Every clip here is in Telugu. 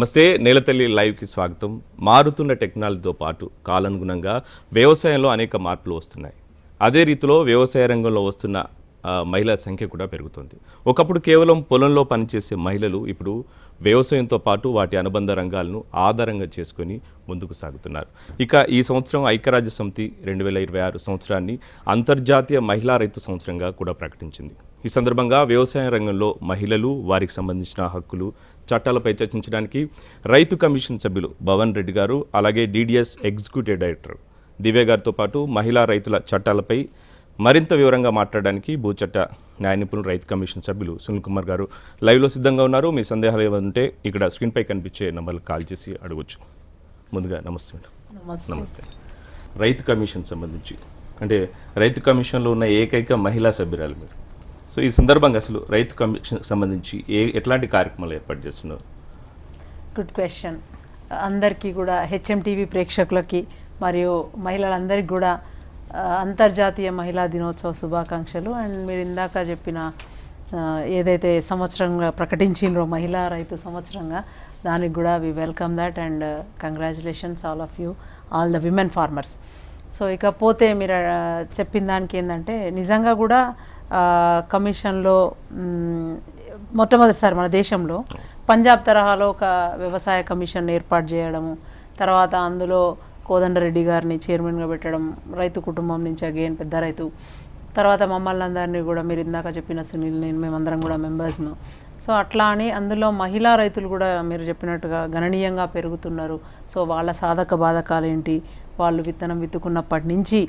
నమస్తే నేలతల్లి లైవ్కి స్వాగతం. మారుతున్న టెక్నాలజీతో పాటు కాలానుగుణంగా వ్యవసాయంలో అనేక మార్పులు వస్తున్నాయి. అదే రీతిలో వ్యవసాయ రంగంలో వస్తున్న మహిళల సంఖ్య కూడా పెరుగుతుంది. ఒకప్పుడు కేవలం పొలంలో పనిచేసే మహిళలు ఇప్పుడు వ్యవసాయంతో పాటు వాటి అనుబంధ రంగాలను ఆధారంగా చేసుకొని ముందుకు సాగుతున్నారు. ఇక ఈ సంవత్సరం ఐక్యరాజ్య సమితి 2026 సంవత్సరాన్ని అంతర్జాతీయ మహిళా రైతు సంవత్సరంగా కూడా ప్రకటించింది. ఈ సందర్భంగా వ్యవసాయ రంగంలో మహిళలు, వారికి సంబంధించిన హక్కులు, చట్టాలపై చర్చించడానికి రైతు కమిషన్ సభ్యులు భవన్ రెడ్డి గారు, అలాగే డిడిఎస్ ఎగ్జిక్యూటివ్ డైరెక్టర్ దివ్య గారితో పాటు మహిళా రైతుల చట్టాలపై మరింత వివరంగా మాట్లాడడానికి భూచట్ట న్యాయ నిపుణులు రైతు కమిషన్ సభ్యులు సునీల్ కుమార్ గారు లైవ్లో సిద్ధంగా ఉన్నారు. మీ సందేహాలు ఏమంటే ఇక్కడ స్క్రీన్పై కనిపించే నంబర్లకు కాల్ చేసి అడగవచ్చు. ముందుగా నమస్తే మేడం. నమస్తే. రైతు కమిషన్ సంబంధించి అంటే రైతు కమిషన్లో ఉన్న ఏకైక మహిళా సభ్యురాలు మీరు. సో ఈ సందర్భంగా అసలు రైతు కమిషన్ సంబంధించి ఎట్లాంటి కార్యక్రమాలు ఏర్పాటు చేస్తున్నారు? Good question. అందరికీ కూడా హెచ్ఎంటీవీ ప్రేక్షకులకి మరియు మహిళలందరికీ కూడా అంతర్జాతీయ మహిళా దినోత్సవ శుభాకాంక్షలు. అండ్ మీరు ఇందాక చెప్పిన ఏదైతే సంవత్సరంగా ప్రకటించిండ్రో మహిళా రైతు సంవత్సరంగా, దానికి కూడా we welcome that and congratulations all of you, all the women farmers. So ఇకపోతే మీరు చెప్పిన దానికి ఏంటంటే నిజంగా కూడా కమిషన్లో మొట్టమొదటిసారి మన దేశంలో పంజాబ్ తరహాలో ఒక వ్యవసాయ కమిషన్ ఏర్పాటు చేయడము, తర్వాత అందులో కోదండరెడ్డి గారిని చైర్మన్గా పెట్టడం, రైతు కుటుంబం నుంచి అగైన్ పెద్ద రైతు, తర్వాత మమ్మల్ని అందరినీ కూడా మీరు ఇందాక చెప్పిన సునీల్, నేను మేమందరం కూడా మెంబర్స్ను. సో అట్లా అని అందులో మహిళా రైతులు కూడా మీరు చెప్పినట్టుగా గణనీయంగా పెరుగుతున్నారు. సో వాళ్ళ సాధక బాధకాలు ఏంటి, వాళ్ళు విత్తనం విత్తుకున్నప్పటి నుంచి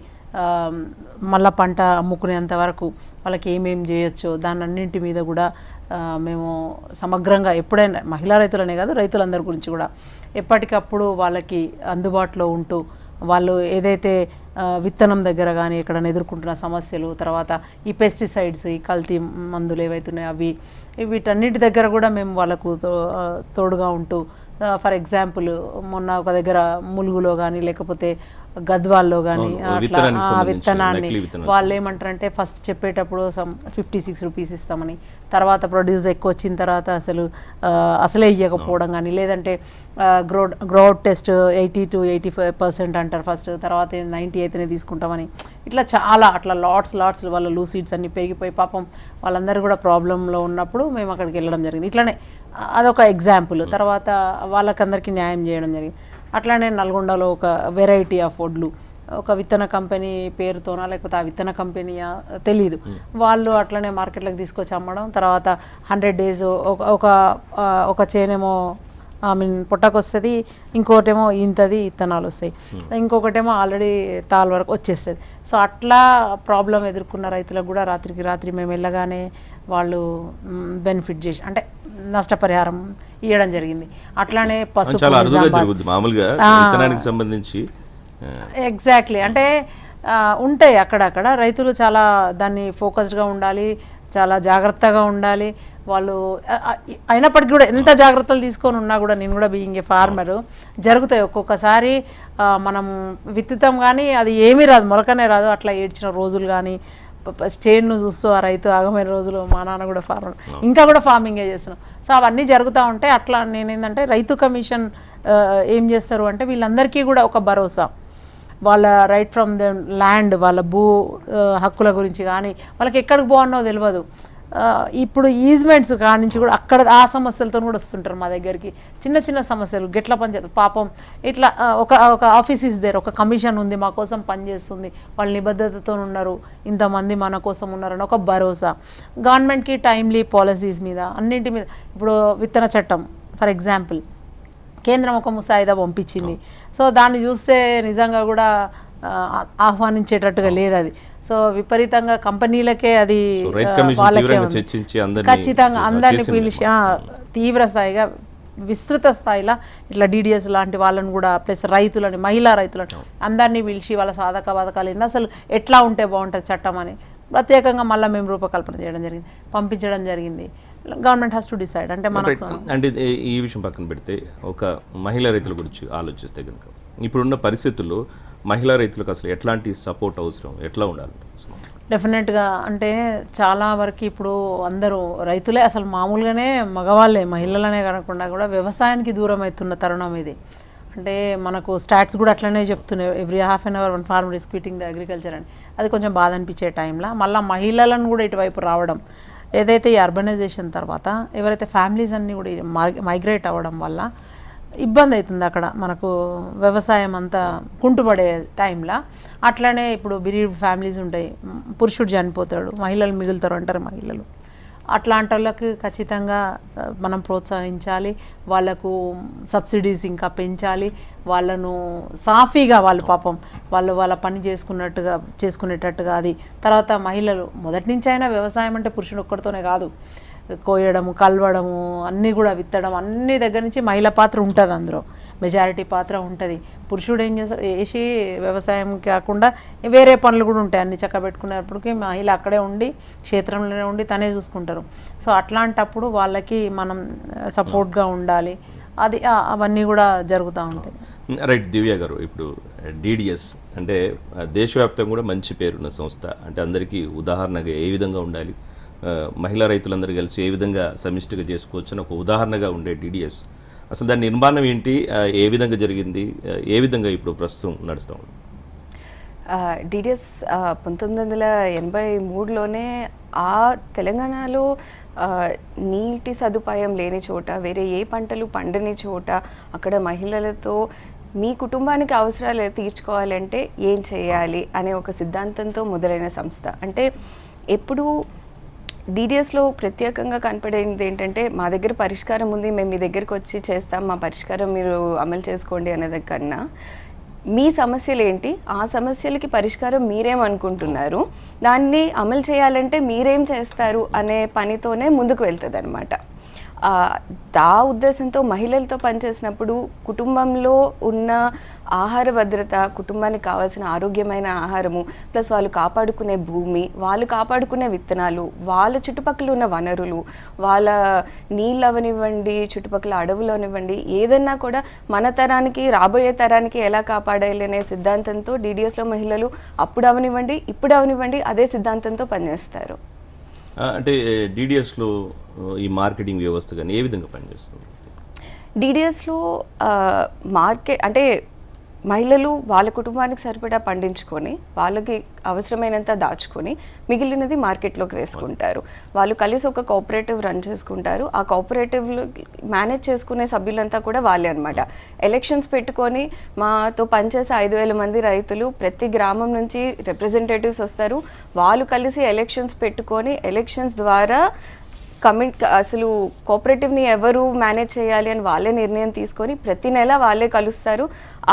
మళ్ళా పంట అమ్ముకునేంత వరకు వాళ్ళకి ఏమేమి చేయొచ్చో దానన్నింటి మీద కూడా మేము సమగ్రంగా ఎప్పుడైనా మహిళా రైతులనే కాదు రైతులందరి గురించి కూడా ఎప్పటికప్పుడు వాళ్ళకి అందుబాటులో ఉంటూ వాళ్ళు ఏదైతే విత్తనం దగ్గర కానీ ఎక్కడైనా ఎదుర్కొంటున్న సమస్యలు, తర్వాత ఈ పెస్టిసైడ్స్, ఈ కల్తీ మందులు ఏవైతున్నాయో అవి వీటన్నిటి దగ్గర కూడా మేము వాళ్ళకు తోడుగా ఉంటూ, ఫర్ ఎగ్జాంపుల్ మొన్న ఒక దగ్గర ములుగులో కానీ లేకపోతే గద్వాల్లో కానీ అట్లా విత్తనాన్ని వాళ్ళు ఏమంటారంటే ఫస్ట్ చెప్పేటప్పుడు 56 రూపీస్ ఇస్తామని, తర్వాత ప్రొడ్యూస్ ఎక్కువ వచ్చిన తర్వాత అసలే ఇవ్వకపోవడం కానీ, లేదంటే గ్రోత్ టెస్ట్ 80 to 85% అంటారు ఫస్ట్, తర్వాత 90 అయితేనే తీసుకుంటామని, ఇట్లా చాలా అట్లా లాట్స్ వాళ్ళ లూసీడ్స్ అన్నీ పెరిగిపోయి పాపం వాళ్ళందరూ కూడా ప్రాబ్లంలో ఉన్నప్పుడు మేము అక్కడికి వెళ్ళడం జరిగింది. ఇట్లానే అదొక ఎగ్జాంపుల్. తర్వాత వాళ్ళకందరికీ న్యాయం చేయడం జరిగింది. అట్లానే నల్గొండలో ఒక వెరైటీ ఆఫ్ వడ్లు ఒక విత్తన కంపెనీ పేరుతోనా లేకపోతే ఆ విత్తన కంపెనీయా తెలీదు, వాళ్ళు అట్లనే మార్కెట్లోకి తీసుకొచ్చి అమ్మడం, తర్వాత 100 days ఒక చేనేమో పొట్టకు వస్తుంది, ఇంకోటేమో ఇంతది విత్తనాలు వస్తాయి, ఇంకొకటేమో ఆల్రెడీ తాల్ వరకు వచ్చేస్తుంది. సో అట్లా ప్రాబ్లం ఎదుర్కొన్న రైతులకు కూడా రాత్రికి రాత్రి మేము వెళ్ళగానే వాళ్ళు బెనిఫిట్ చేసి అంటే నష్టపరిహారం ఇవ్వడం జరిగింది. అట్లానే పసుపు సంబంధించి ఎగ్జాక్ట్లీ అంటే ఉంటాయి అక్కడక్కడ రైతులు చాలా దాన్ని ఫోకస్డ్గా ఉండాలి, చాలా జాగ్రత్తగా ఉండాలి వాళ్ళు. అయినప్పటికీ కూడా ఎంత జాగ్రత్తలు తీసుకొని ఉన్నా కూడా నేను కూడా బీయింగ్ ఏ ఫార్మరు జరుగుతాయి ఒక్కొక్కసారి. మనం విత్తుతాం కానీ అది ఏమీ రాదు, మొలకనే రాదు, అట్లా ఏడ్చిన రోజులు కానీ చేన్ను చూస్తూ ఆ రైతు ఆగమైన రోజులు. మా నాన్న కూడా ఫార్మర్, ఇంకా కూడా ఫార్మింగే చేస్తున్నాం. సో అవన్నీ జరుగుతూ ఉంటాయి. అట్లా నేనేంటంటే రైతు కమిషన్ ఏం చేస్తారు అంటే వీళ్ళందరికీ కూడా ఒక భరోసా, వాళ్ళ రైట్ ఫ్రమ్ ద ల్యాండ్, వాళ్ళ భూ హక్కుల గురించి కానీ వాళ్ళకి ఎక్కడికి పోవన్నో తెలియదు. ఇప్పుడు ఈజ్మెంట్స్ కాడి నుంచి కూడా అక్కడ ఆ సమస్యలతో కూడా వస్తుంటారు మా దగ్గరికి. చిన్న చిన్న సమస్యలు గెట్ల పనిచేస్తారు పాపం. ఇట్లా ఒక ఆఫీస్ ఇస్ దేర్, ఒక కమిషన్ ఉంది మా కోసం పనిచేస్తుంది, వాళ్ళు నిబద్ధతతో ఉన్నారు, ఇంతమంది మన కోసం ఉన్నారని ఒక భరోసా. గవర్నమెంట్కి టైమ్లీ పాలసీస్ మీద అన్నింటి మీద, ఇప్పుడు విత్తన చట్టం ఫర్ ఎగ్జాంపుల్ కేంద్రం ఒక ముసాయిదా పంపించింది. సో దాన్ని చూస్తే నిజంగా కూడా ఆహ్వానించేటట్టుగా లేదు అది. సో విపరీతంగా కంపెనీలకే అది వాళ్ళకే ఖచ్చితంగా అందరినీ పిలిచి తీవ్ర స్థాయిగా విస్తృత స్థాయిలో ఇట్లా డిడిఎస్ లాంటి వాళ్ళని కూడా ప్లస్ రైతులని, మహిళా రైతులను అందరినీ పిలిచి వాళ్ళ సాధక బాధకాలు ఏంది, అసలు ఎట్లా ఉంటే బాగుంటుంది చట్టం అని ప్రత్యేకంగా మళ్ళీ మేము రూపకల్పన చేయడం జరిగింది, పంపించడం జరిగింది. Government has to decide. అంటే మనకు అంటే ఈ విషయం పక్కన పెడితే ఒక మహిళా రైతుల గురించి ఆలోచిస్తే కనుక ఇప్పుడున్న పరిస్థితుల్లో మహిళా రైతులకు అసలు ఎట్లాంటి సపోర్ట్ అవసరం, ఎట్లా ఉండాలి? డెఫినెట్గా అంటే చాలా వరకు ఇప్పుడు అందరూ రైతులే అసలు మామూలుగానే మగవాళ్ళే మహిళలనే కాకుండా కూడా వ్యవసాయానికి దూరం అవుతున్న తరుణం ఇది. అంటే మనకు స్టాట్స్ కూడా అట్లనే చెప్తున్నాయి, every half an hour one farmer is quitting the agriculture అని. అది కొంచెం బాధ అనిపించే టైంలో మళ్ళీ మహిళలను కూడా ఇటువైపు రావడం, ఏదైతే ఈ అర్బనైజేషన్ తర్వాత ఎవరైతే ఫ్యామిలీస్ అన్నీ కూడా మైగ్రేట్ అవ్వడం వల్ల ఇబ్బంది అవుతుంది అక్కడ మనకు వ్యవసాయం అంతా కుంటుపడే టైంలో. అట్లనే ఇప్పుడు బిరీడ్ ఫ్యామిలీస్ ఉంటాయి, పురుషుడు చనిపోతాడు, మహిళలు మిగులుతారు అంటారు మహిళలు. అట్లాంటి వాళ్ళకి ఖచ్చితంగా మనం ప్రోత్సహించాలి, వాళ్ళకు సబ్సిడీస్ ఇంకా పెంచాలి, వాళ్ళను సాఫీగా వాళ్ళు పాపం వాళ్ళ పని చేసుకునేటట్టుగా అది. తర్వాత మహిళలు మొదటి నుంచి అయినా వ్యవసాయం అంటే పురుషుడు ఒక్కడితోనే కాదు, కోయడము, కలవడము, అన్నీ కూడా విత్తడం, అన్ని దగ్గర నుంచి మహిళ పాత్ర ఉంటుంది, అందులో మెజారిటీ పాత్ర ఉంటుంది. పురుషుడు ఏం చేస్తారు, వేసి వ్యవసాయం కాకుండా వేరే పనులు కూడా ఉంటాయి, అన్ని చక్కబెట్టుకునేప్పటికీ మహిళ అక్కడే ఉండి క్షేత్రంలోనే ఉండి తనే చూసుకుంటారు. సో అట్లాంటప్పుడు వాళ్ళకి మనం సపోర్ట్గా ఉండాలి, అది అవన్నీ కూడా జరుగుతూ ఉంటాయి. రైట్. దివ్య గారు, ఇప్పుడు డిడిఎస్ అంటే దేశవ్యాప్తంగా కూడా మంచి పేరున్న సంస్థ, అంటే అందరికీ ఉదాహరణగా ఏ విధంగా ఉండాలి, మహిళా రైతులందరూ కలిసి ఏ విధంగా సమిష్టిగా చేసుకోవచ్చు అని ఒక ఉదాహరణగా ఉండే డిడిఎస్, అసలు దాని నిర్మాణం ఏంటి, ఏ విధంగా జరిగింది, ఏ విధంగా ఇప్పుడు ప్రస్తుతం నడుస్తూ ఉంది? డిడిఎస్ 1983లోనే తెలంగాణలో నీటి సదుపాయం లేని చోట, వేరే ఏ పంటలు పండని చోట, అక్కడ మహిళలతో మీ కుటుంబానికి అవసరాలు తీర్చుకోవాలంటే ఏం చేయాలి అనే ఒక సిద్ధాంతంతో మొదలైన సంస్థ. అంటే ఎప్పుడు డిడిఎస్లో ప్రత్యేకంగా కనపడేది ఏంటంటే, మా దగ్గర పరిష్కారం ఉంది, మేము మీ దగ్గరికి వచ్చి చేస్తాం, మా పరిష్కారం మీరు అమలు చేసుకోండి అనేది కన్నా, మీ సమస్యలు ఏంటి, ఆ సమస్యలకి పరిష్కారం మీరేమనుకుంటున్నారు, దాన్ని అమలు చేయాలంటే మీరేం చేస్తారు అనే పనితోనే ముందుకు వెళ్తుంది అనమాట. ఆ ఉద్దేశంతో మహిళలతో పనిచేసినప్పుడు కుటుంబంలో ఉన్న ఆహార భద్రత, కుటుంబానికి కావాల్సిన ఆరోగ్యమైన ఆహారము, ప్లస్ వాళ్ళు కాపాడుకునే భూమి, వాళ్ళు కాపాడుకునే విత్తనాలు, వాళ్ళ చుట్టుపక్కల ఉన్న వనరులు, వాళ్ళ నీళ్ళు అవనివ్వండి, చుట్టుపక్కల అడవులు అవనివ్వండి, ఏదన్నా కూడా మన తరానికి రాబోయే తరానికి ఎలా కాపాడాలి అనే సిద్ధాంతంతో డిడిఎస్లో మహిళలు అప్పుడు అవనివ్వండి, ఇప్పుడు అవనివ్వండి, అదే సిద్ధాంతంతో పనిచేస్తారు. అంటే డిడిఎస్లో ఈ మార్కెటింగ్ వ్యవస్థ కానీ ఏ విధంగా పనిచేస్తుంది? డిడిఎస్లో మార్కెట్ అంటే మహిళలు వాళ్ళ కుటుంబానికి సరిపడా పండించుకొని వాళ్ళకి అవసరమైనంత దాచుకొని మిగిలినది మార్కెట్లోకి వేసుకుంటారు. వాళ్ళు కలిసి ఒక కోఆపరేటివ్ రన్ చేసుకుంటారు. ఆ కోఆపరేటివ్లో మేనేజ్ చేసుకునే సభ్యులంతా కూడా వాళ్ళే అనమాట. ఎలక్షన్స్ పెట్టుకొని మాతో పనిచేసే 5,000 మంది రైతులు ప్రతి గ్రామం నుంచి రిప్రజెంటేటివ్స్ వస్తారు. వాళ్ళు కలిసి ఎలక్షన్స్ పెట్టుకొని ఎలక్షన్స్ ద్వారా అసలు కోఆపరేటివ్ని ఎవరు మేనేజ్ చేయాలి అని వాళ్ళే నిర్ణయం తీసుకొని ప్రతి నెల వాళ్ళే కలుస్తారు.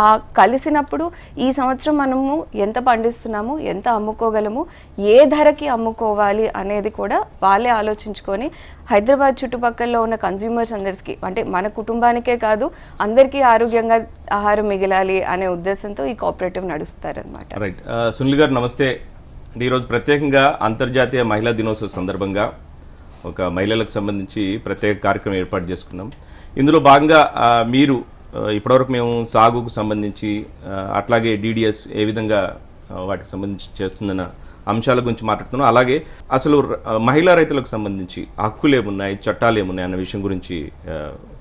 ఆ కలిసినప్పుడు ఈ సంవత్సరం మనము ఎంత పండిస్తున్నాము, ఎంత అమ్ముకోగలము, ఏ ధరకి అమ్ముకోవాలి అనేది కూడా వాళ్ళే ఆలోచించుకొని హైదరాబాద్ చుట్టుపక్కల ఉన్న కన్జ్యూమర్స్ అందరికీ, అంటే మన కుటుంబానికే కాదు అందరికీ ఆరోగ్యంగా ఆహారం మిగిలాలి అనే ఉద్దేశంతో ఈ కోఆపరేటివ్ నడుస్తారనమాట. రైట్. సునీల్ గారు నమస్తే. అంటే ఈరోజు ప్రత్యేకంగా అంతర్జాతీయ మహిళా దినోత్సవ సందర్భంగా ఒక మహిళలకు సంబంధించి ప్రత్యేక కార్యక్రమం ఏర్పాటు చేసుకున్నాం. ఇందులో భాగంగా మీరు ఇప్పటివరకు మేము సాగుకు సంబంధించి అట్లాగే డిడిఎస్ ఏ విధంగా వాటికి సంబంధించి చేస్తుందన్న అంశాల గురించి మాట్లాడుతున్నాం. అలాగే అసలు మహిళా రైతులకు సంబంధించి హక్కులు ఏమున్నాయి, చట్టాలు ఏమున్నాయి అన్న విషయం గురించి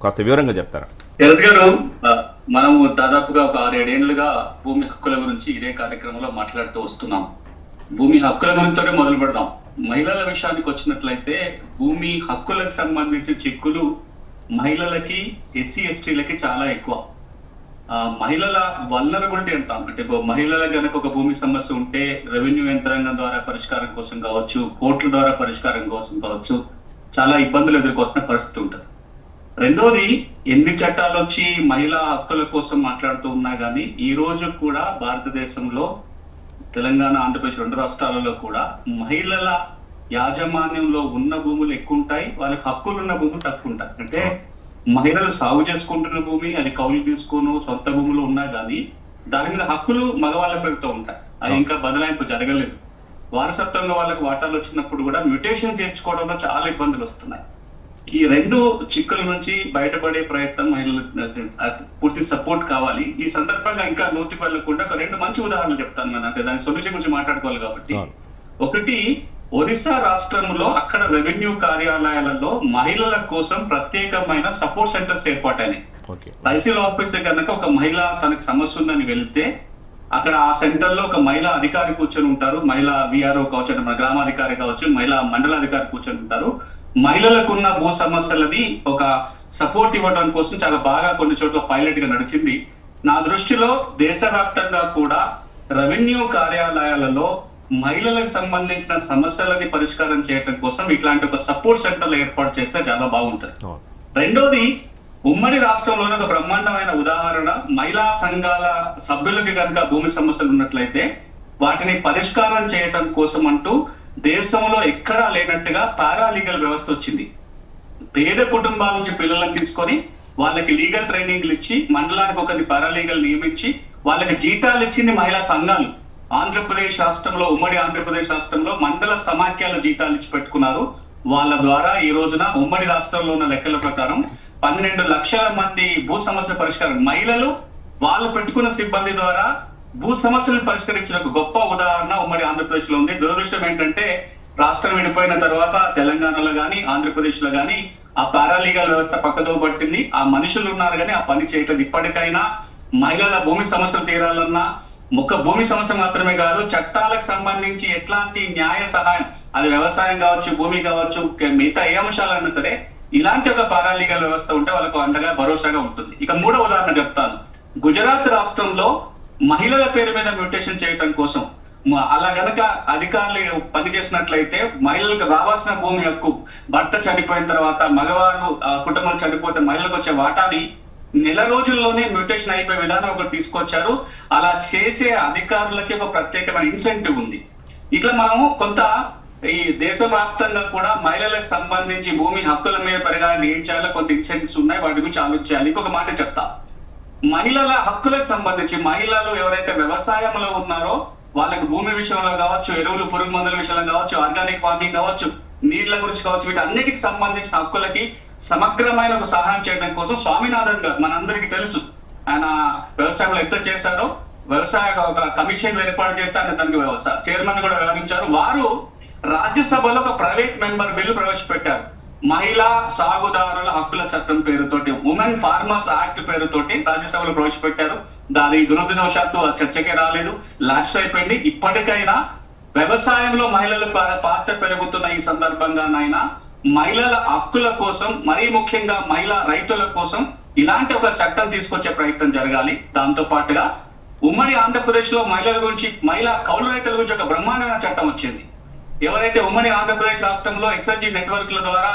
కాస్త వివరంగా చెప్తారా? మనము దాదాపుగా ఒక 6-7 ఏళ్లుగా భూమి హక్కుల గురించి ఇదే కార్యక్రమంలో మాట్లాడుతూ వస్తున్నాం. భూమి హక్కుల గురించే మొదలు పెడదాం. మహిళల విషయానికి వచ్చినట్లయితే భూమి హక్కులకు సంబంధించిన చిక్కులు మహిళలకి, ఎస్సీ ఎస్టీలకి చాలా ఎక్కువ. మహిళల వల్నరబిలిటీ అంటాం. అంటే మహిళలకు గనక ఒక భూమి సమస్య ఉంటే రెవెన్యూ యంత్రాంగం ద్వారా పరిష్కారం కోసం కావచ్చు, కోర్టుల ద్వారా పరిష్కారం కోసం కావచ్చు, చాలా ఇబ్బందులు ఎదుర్కొస్తున్న పరిస్థితి ఉంటుంది. రెండోది, ఎన్ని చట్టాలు వచ్చి మహిళా హక్కుల కోసం మాట్లాడుతూ ఉన్నా కానీ ఈ రోజు కూడా భారతదేశంలో తెలంగాణ, ఆంధ్రప్రదేశ్ 2 రాష్ట్రాలలో కూడా మహిళల యాజమాన్యంలో ఉన్న భూములు ఎక్కువ ఉంటాయి, వాళ్ళకి హక్కులు ఉన్న భూములు తక్కువ ఉంటాయి. అంటే మహిళలు సాగు చేసుకుంటున్న భూమి అది కౌలు తీసుకుని సొంత భూములు ఉన్నా కానీ దాని మీద హక్కులు మగవాళ్ళ పేరుతో ఉంటాయి. అది ఇంకా బదలాయింపు జరగలేదు. వారసత్వంగా వాళ్ళకి వాటాలు వచ్చినప్పుడు కూడా మ్యూటేషన్ చేర్చుకోవడంలో చాలా ఇబ్బందులు వస్తున్నాయి. ఈ 2 చిక్కుల నుంచి బయటపడే ప్రయత్నం మహిళలు పూర్తి సపోర్ట్ కావాలి. ఈ సందర్భంగా ఇంకా నూతి పడకుండా ఒక 2 మంచి ఉదాహరణలు చెప్తాను. అంటే దాని సొల్యూషన్ గురించి మాట్లాడుకోవాలి కాబట్టి, ఒకటి, ఒరిస్సా రాష్ట్రంలో అక్కడ రెవెన్యూ కార్యాలయాలలో మహిళల కోసం ప్రత్యేకమైన సపోర్ట్ సెంటర్స్ ఏర్పాటైనాయి. ఓకే. తహసీల్ ఆఫీసర్ కనుక ఒక మహిళ తనకు సమస్య ఉందని వెళ్తే అక్కడ ఆ సెంటర్ లో ఒక మహిళా అధికారి కూర్చొని ఉంటారు, మహిళా విఆర్ఓ కావచ్చు, మన గ్రామాధికారి కావచ్చు, మహిళా మండలాధికారి కూర్చొని ఉంటారు. మహిళలకు ఉన్న భూ సమస్యలని ఒక సపోర్ట్ ఇవ్వడం కోసం చాలా బాగా కొన్ని చోట్ల పైలట్ గా నడిచింది. నా దృష్టిలో దేశవ్యాప్తంగా కూడా రెవెన్యూ కార్యాలయాలలో మహిళలకు సంబంధించిన సమస్యలని పరిష్కారం చేయడం కోసం ఇట్లాంటి ఒక సపోర్ట్ సెంటర్లు ఏర్పాటు చేస్తే చాలా బాగుంటుంది. రెండోది, ఉమ్మడి రాష్ట్రంలోనే ఒక బ్రహ్మాండమైన ఉదాహరణ, మహిళా సంఘాల సభ్యులకి కనుక భూమి సమస్యలు ఉన్నట్లయితే వాటిని పరిష్కారం చేయటం కోసం అంటూ దేశంలో ఎక్కడా లేనట్టుగా పారాలీగల్ వ్యవస్థ వచ్చింది. పేద కుటుంబాల నుంచి పిల్లలను తీసుకొని వాళ్ళకి లీగల్ ట్రైనింగ్లు ఇచ్చి మండలానికి ఒకరిని పారాలీగల్ నియమించి వాళ్ళకి జీతాలు ఇచ్చింది మహిళా సంఘాలు. ఆంధ్రప్రదేశ్ రాష్ట్రంలో, ఉమ్మడి ఆంధ్రప్రదేశ్ రాష్ట్రంలో మండల సమాఖ్యల జీతాలు ఇచ్చి పెట్టుకున్నారు. వాళ్ళ ద్వారా ఈ రోజున ఉమ్మడి రాష్ట్రంలో ఉన్న లెక్కల ప్రకారం 12 లక్షల మంది భూ సమస్య పరిష్కారం, మహిళలు వాళ్ళు పెట్టుకున్న సిబ్బంది ద్వారా భూ సమస్యలను పరిష్కరించిన ఒక గొప్ప ఉదాహరణ ఉమ్మడి ఆంధ్రప్రదేశ్ లో ఉంది. దురదృష్టం ఏంటంటే రాష్ట్రం విడిపోయిన తర్వాత తెలంగాణలో గానీ ఆంధ్రప్రదేశ్ లో గానీ ఆ పారాలీగల్ వ్యవస్థ పక్కదో పట్టింది. ఆ మనుషులు ఉన్నారు కానీ ఆ పని చేయట్లేదు. ఇప్పటికైనా మహిళల భూమి సమస్యలు తీరాలన్నా ఒక భూమి సమస్య మాత్రమే కాదు, చట్టాలకు సంబంధించి ఎట్లాంటి న్యాయ సహాయం, అది వ్యవసాయం కావచ్చు, భూమి కావచ్చు, మిగతా ఏ అంశాలైనా సరే ఇలాంటి ఒక పారాలీగల్ వ్యవస్థ ఉంటే వాళ్ళకు అండగా భరోసాగా ఉంటుంది. ఇక మూడో ఉదాహరణ చెప్తాను. గుజరాత్ రాష్ట్రంలో మహిళల పేరు మీద మ్యూటేషన్ చేయడం కోసం అలా గనక అధికారులు పనిచేసినట్లయితే మహిళలకు రావాల్సిన భూమి హక్కు, భర్త చనిపోయిన తర్వాత మగవారు కుటుంబాలు చనిపోతే మహిళలకు వచ్చే వాటాని నెల రోజుల్లోనే మ్యూటేషన్ అయిపోయే విధానం ఒకటి తీసుకొచ్చారు. అలా చేసే అధికారులకి ఒక ప్రత్యేకమైన ఇన్సెంటివ్ ఉంది. ఇట్లా మనము కొంత ఈ దేశవ్యాప్తంగా కూడా మహిళలకు సంబంధించి భూమి హక్కుల మీద పెరగాలని ఏం చేయాలో కొంత ఇన్సెంటివ్స్ ఉన్నాయి, వాటి గురించి ఆలోచించాలి. ఇంకొక మాట చెప్తా, మహిళల హక్కులకు సంబంధించి మహిళలు ఎవరైతే వ్యవసాయంలో ఉన్నారో వాళ్ళకి భూమి విషయంలో కావచ్చు, ఎరువులు పురుగు మందుల విషయంలో కావచ్చు, ఆర్గానిక్ ఫార్మింగ్ కావచ్చు, నీళ్ల గురించి కావచ్చు, వీటన్నిటికి సంబంధించిన హక్కులకి సమగ్రమైన ఒక సహాయం చేయడం కోసం స్వామినాథన్ గారు మనందరికీ తెలుసు, ఆయన వ్యవసాయంలో ఎంత చేశారో, వ్యవసాయ ఒక కమిషన్ ఏర్పాటు చేస్తే ఆయన దానికి చైర్మన్ కూడా వ్యవహరించారు. వారు రాజ్యసభలో ఒక ప్రైవేట్ మెంబర్ బిల్లు ప్రవేశపెట్టారు. మహిళా సాగుదారుల హక్కుల చట్టం పేరుతోటి, ఉమెన్ ఫార్మర్స్ యాక్ట్ పేరుతోటి రాజ్యసభలో ప్రవేశపెట్టారు. దాని దురదృష్టవశాత్తు చర్చకే రాలేదు, ల్యాప్స్ అయిపోయింది. ఇప్పటికైనా వ్యవసాయంలో మహిళల పాత్ర పెరుగుతున్న ఈ సందర్భంగానైనా మహిళల హక్కుల కోసం, మరీ ముఖ్యంగా మహిళా రైతుల కోసం ఇలాంటి ఒక చట్టం తీసుకొచ్చే ప్రయత్నం జరగాలి. దాంతో పాటుగా ఉమ్మడి ఆంధ్రప్రదేశ్ లో మహిళల గురించి, మహిళా కౌలు రైతుల గురించి ఒక బ్రహ్మాండమైన చట్టం వచ్చింది. ఎవరైతే ఉమ్మడి ఆంధ్రప్రదేశ్ రాష్ట్రంలో ఎస్ఎస్జి నెట్వర్క్ల ద్వారా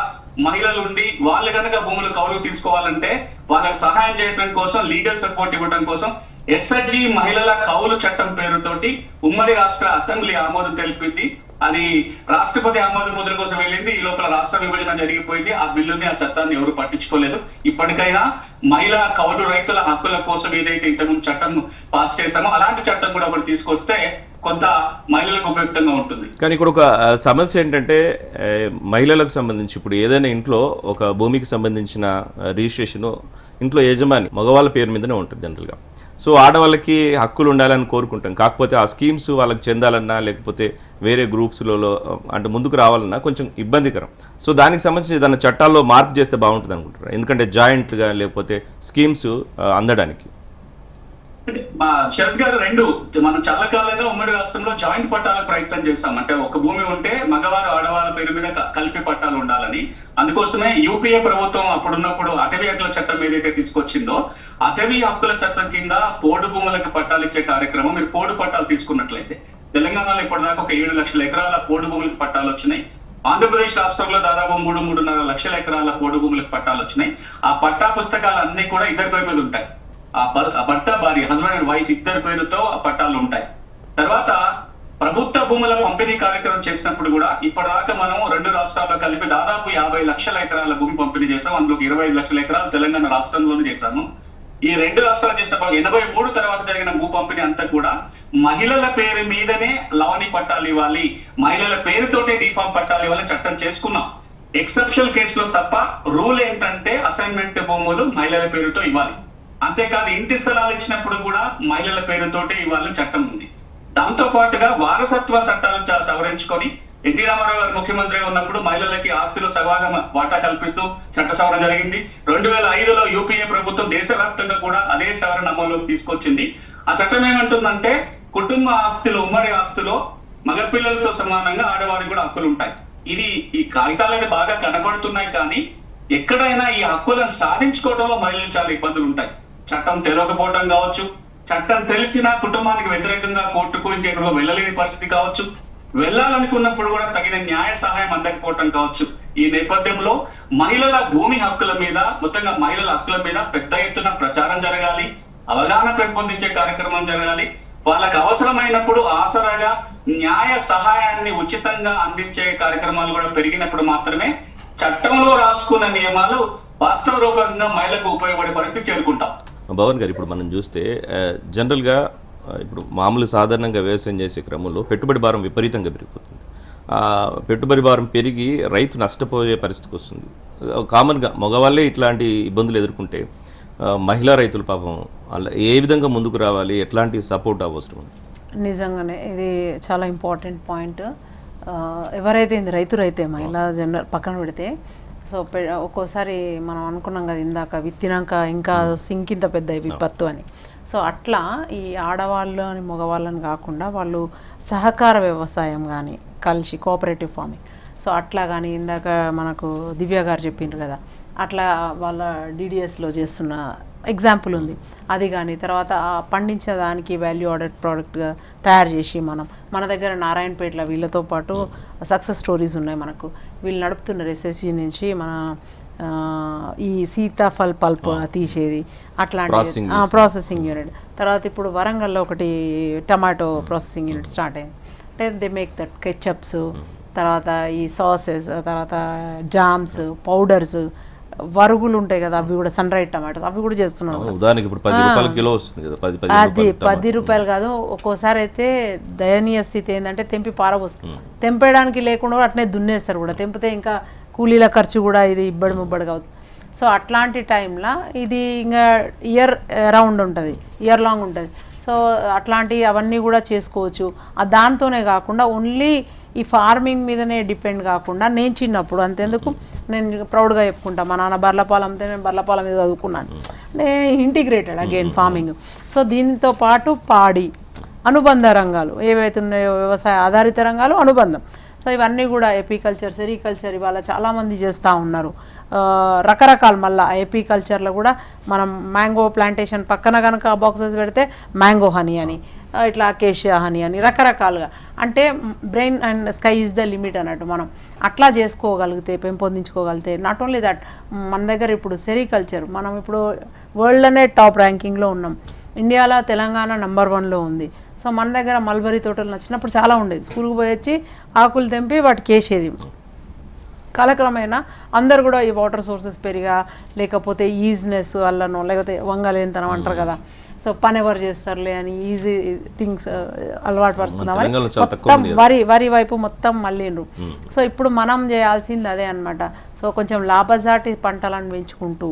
మహిళలు ఉండి వాళ్ళు కనుక భూములు కౌలు తీసుకోవాలంటే వాళ్ళకి సహాయం చేయడం కోసం, లీగల్ సపోర్ట్ ఇవ్వడం కోసం ఎస్ఎస్జి మహిళల కౌలు చట్టం పేరుతోటి ఉమ్మడి రాష్ట్ర అసెంబ్లీ ఆమోదం తెలిపింది. అది రాష్ట్రపతి ఆమోద ముద్ర కోసం వెళ్ళింది. ఈ లోపల రాష్ట్ర విభజన జరిగిపోయింది. ఆ బిల్లుని, ఆ చట్టాన్ని ఎవరు పట్టించుకోలేదు. ఇప్పటికైనా మహిళా కౌలు రైతుల హక్కుల కోసం ఏదైతే ఇంతకుముందు చట్టం పాస్ చేశామో అలాంటి చట్టం కూడా ఒకటి తీసుకొస్తే కొంత మహిళలకు ఉపయుక్తంగా ఉంటుంది. కానీ ఇక్కడ ఒక సమస్య ఏంటంటే మహిళలకు సంబంధించి ఇప్పుడు ఏదైనా ఇంట్లో ఒక భూమికి సంబంధించిన రిజిస్ట్రేషన్ ఇంట్లో యజమాని మగవాళ్ళ పేరు మీదనే ఉంటుంది జనరల్గా. సో ఆడవాళ్ళకి హక్కులు ఉండాలని కోరుకుంటాం. కాకపోతే ఆ స్కీమ్స్ వాళ్ళకి చెందాలన్నా లేకపోతే వేరే గ్రూప్స్లలో అంటే ముందుకు రావాలన్నా కొంచెం ఇబ్బందికరం. సో దానికి సంబంధించి ఏదైనా చట్టాల్లో మార్పు చేస్తే బాగుంటుంది అనుకుంటారు, ఎందుకంటే జాయింట్గా లేకపోతే స్కీమ్స్ అందడానికి. అంటే మా శరత్ గారు, మనం చాలా కాలంగా ఉమ్మడి రాష్ట్రంలో జాయింట్ పట్టాలకు ప్రయత్నం చేస్తాం. అంటే ఒక భూమి ఉంటే మగవారు ఆడవాళ్ళ పేరు మీద కలిపి పట్టాలు ఉండాలని. అందుకోసమే యూపీఏ ప్రభుత్వం అప్పుడున్నప్పుడు అటవీ హక్కుల చట్టం ఏదైతే తీసుకొచ్చిందో అటవీ హక్కుల చట్టం కింద పోడు భూములకు పట్టాలు ఇచ్చే కార్యక్రమం, మీరు పోడు పట్టాలు తీసుకున్నట్లయితే తెలంగాణలో ఇప్పటిదాకా ఒక 7 లక్షల ఎకరాల పోడు భూములకు పట్టాలు వచ్చినాయి. ఆంధ్రప్రదేశ్ రాష్ట్రంలో దాదాపు 3-3.5 లక్షల ఎకరాల పోడు భూములకు పట్టాలు వచ్చినాయి. ఆ పట్టా పుస్తకాలు అన్ని కూడా ఇద్దరి పేరు మీద ఉంటాయి. ఆ భర్త భార్య, హస్బెండ్ అండ్ వైఫ్ ఇద్దరి పేరుతో ఆ పట్టాలు ఉంటాయి. తర్వాత ప్రభుత్వ భూముల పంపిణీ కార్యక్రమం చేసినప్పుడు కూడా ఇప్పటిదాకా మనం 2 రాష్ట్రాల్లో కలిపి దాదాపు 50 లక్షల ఎకరాల భూమి పంపిణీ చేసాం. అందులో 25 లక్షల ఎకరాలు తెలంగాణ రాష్ట్రంలోనే చేశాము. ఈ 2 రాష్ట్రాలు చేసినప్పుడు 83 తర్వాత జరిగిన భూ పంపిణీ అంతా కూడా మహిళల పేరు మీదనే లావణి పట్టాలు ఇవ్వాలి, మహిళల పేరుతోటే డిఫామ్ పట్టాలు ఇవ్వాలని చట్టం చేసుకున్నాం. ఎక్సెప్షనల్ కేసులో తప్ప రూల్ ఏంటంటే అసైన్మెంట్ భూములు మహిళల పేరుతో ఇవ్వాలి. అంతేకాదు ఇంటి స్థలాలు ఇచ్చినప్పుడు కూడా మహిళల పేరుతోటే ఇవ్వాలని చట్టం ఉంది. దాంతో పాటుగా వారసత్వ చట్టాలు సవరించుకొని ఎన్టీ రామారావు గారు ముఖ్యమంత్రిగా ఉన్నప్పుడు మహిళలకి ఆస్తిలో సగభాగం వాటా కల్పిస్తూ చట్ట సవరణ జరిగింది. 2005లో యూపీఏ ప్రభుత్వం దేశవ్యాప్తంగా కూడా అదే సవరణ అమల్లోకి తీసుకొచ్చింది. ఆ చట్టం ఏమంటుందంటే కుటుంబ ఆస్తిలో, ఉమ్మడి ఆస్తిలో మగపిల్లలతో సమానంగా ఆడవారికి కూడా హక్కులు ఉంటాయి. ఇది ఈ కాగితాలు అయితే బాగా కనబడుతున్నాయి, కానీ ఎక్కడైనా ఈ హక్కులను సాధించుకోవడంలో మహిళలు చాలా ఇబ్బందులు ఉంటాయి. చట్టం తెలియకపోవడం కావచ్చు, చట్టం తెలిసినా కుటుంబానికి వ్యతిరేకంగా కోర్టుకు ఇంకెక్కడో వెళ్ళలేని పరిస్థితి కావచ్చు, వెళ్ళాలనుకున్నప్పుడు కూడా తగిన న్యాయ సహాయం అందకపోవటం కావచ్చు. ఈ నేపథ్యంలో మహిళల భూమి హక్కుల మీద, మొత్తంగా మహిళల హక్కుల మీద పెద్ద ఎత్తున ప్రచారం జరగాలి, అవగాహన పెంపొందించే కార్యక్రమం జరగాలి. వాళ్ళకి అవసరమైనప్పుడు ఆసరాగా న్యాయ సహాయాన్ని ఉచితంగా అందించే కార్యక్రమాలు కూడా పెరిగినప్పుడు మాత్రమే చట్టంలో రాసుకున్న నియమాలు వాస్తవ రూపంగా మహిళలకు ఉపయోగపడే పరిస్థితి చేరుకుంటాం. భవన్ గారు, ఇప్పుడు మనం చూస్తే జనరల్గా ఇప్పుడు మామూలు సాధారణంగా వ్యవసాయం చేసే క్రమంలో పెట్టుబడి భారం విపరీతంగా పెరిగిపోతుంది. పెట్టుబడి భారం పెరిగి రైతు నష్టపోయే పరిస్థితికి వస్తుంది. కామన్గా మగవాళ్ళే ఇట్లాంటి ఇబ్బందులు ఎదుర్కొంటే మహిళా రైతులు పాపం అలా ఏ విధంగా ముందుకు రావాలి, ఎట్లాంటి సపోర్ట్ అవసరం? నిజంగానే ఇది చాలా ఇంపార్టెంట్ పాయింట్. ఎవరైతే రైతే మహిళా జనరల్ పక్కన పెడితే, సో ఒక్కోసారి మనం అనుకున్నాం కదా ఇందాక, విత్తినాక ఇంకా సింకింత పెద్ద విపత్తు అని. సో అట్లా ఈ ఆడవాళ్ళని మగవాళ్ళని కాకుండా వాళ్ళు సహకార వ్యవసాయం కానీ కలిసి కోఆపరేటివ్ ఫార్మింగ్, సో అట్లా కానీ ఇందాక మనకు దివ్య గారు చెప్పిండ్రు కదా, అట్లా వాళ్ళ డిడిఎస్లో చేస్తున్న ఎగ్జాంపుల్ ఉంది. అది కానీ తర్వాత పండించిన దానికి వాల్యూ ఆడెడ్ ప్రోడక్ట్గా తయారు చేసి మన దగ్గర నారాయణపేటలో వీళ్ళతో పాటు సక్సెస్ స్టోరీస్ ఉన్నాయి మనకు. వీళ్ళు నడుపుతున్నారు ఎస్ఎస్జి నుంచి మన ఈ సీతాఫల్ పల్ప్ తీసేది, అట్లాంటి ప్రాసెసింగ్ యూనిట్. తర్వాత ఇప్పుడు వరంగల్లో ఒకటి టమాటో ప్రాసెసింగ్ యూనిట్ స్టార్ట్ అయింది. అంటే దే మేక్ దట్ కెచప్స్, తర్వాత ఈ సాసెస్, తర్వాత జామ్స్, పౌడర్స్, వరుగులు ఉంటాయి కదా, అవి కూడా సన్ రైడ్ టమాటోస్ అవి కూడా చేస్తున్నారు. ఉదాహరణకి ఇప్పుడు 10 రూపాయల కిలో వస్తుంది కదా, అది 10 రూపాయలు కాదు. ఒక్కోసారి అయితే దయనీయ స్థితి ఏంటంటే తెంపి పారబోస్తారు, తెంపేయడానికి లేకుండా కూడా అట్నే దున్నేస్తారు కూడా. తెంపితే ఇంకా కూలీల ఖర్చు కూడా ఇది ఇబ్బడి ముబ్బడిగా అవుతుంది. సో అట్లాంటి టైంలో ఇది ఇంకా ఇయర్ అరౌండ్ ఉంటుంది, ఇయర్ లాంగ్ ఉంటుంది. సో అట్లాంటి అవన్నీ కూడా చేసుకోవచ్చు. దాంతోనే కాకుండా ఓన్లీ ఈ ఫార్మింగ్ మీదనే డిపెండ్ కాకుండా, నేను చిన్నప్పుడు అంతెందుకు నేను ప్రౌడ్గా చెప్పుకుంటా, మా నాన్న బర్లపాలెం అంతే, నేను బర్లపాలెం మీద చదువుకున్నాను. నేను ఇంటిగ్రేటెడ్ అగైన్ ఫార్మింగ్. సో దీంతో పాటు పాడి అనుబంధ రంగాలు ఏవైతే ఉన్నాయో, వ్యవసాయ ఆధారిత రంగాలు, అనుబంధం. సో ఇవన్నీ కూడా ఎపికల్చర్, సెరికల్చర్ ఇవాళ చాలామంది చేస్తూ ఉన్నారు. రకరకాల మళ్ళీ ఎపికల్చర్లో కూడా మనం మ్యాంగో ప్లాంటేషన్ పక్కన కనుక బాక్సెస్ పెడితే మ్యాంగో హనీ అని, ఇట్లా అకేషియా హనీ అని రకరకాలుగా, అంటే brain and sky is the limit అన్నట్టు. మనం అట్లా చేసుకోగలిగితే, పెంపొందించుకోగలిగితే, నాట్ ఓన్లీ దట్, మన దగ్గర ఇప్పుడు సెరికల్చర్ మనం ఇప్పుడు వరల్డ్లోనే టాప్ ర్యాంకింగ్లో ఉన్నాం. ఇండియాలో తెలంగాణ నెంబర్ 1లో ఉంది. సో మన దగ్గర మల్బరీ తోటలు నచ్చినప్పుడు చాలా ఉండేది, స్కూల్కి పోయి వచ్చి ఆకులు తెంపి వాటికి వేసేది. కాలక్రమేణా అందరు కూడా ఈ వాటర్ సోర్సెస్ పెరిగా, లేకపోతే ఈజినెస్ వల్లనో, లేకపోతే వంగలేనితనం అంటారు కదా, సో పని ఎవరు చేస్తారులే అని ఈజీ థింగ్స్ అలవాటు పరుచుకుందామని మొత్తం వరి వైపు మొత్తం మళ్ళీండ్రు. సో ఇప్పుడు మనం చేయాల్సింది అదే అనమాట. సో కొంచెం లాభసాటి పంటలను పెంచుకుంటూ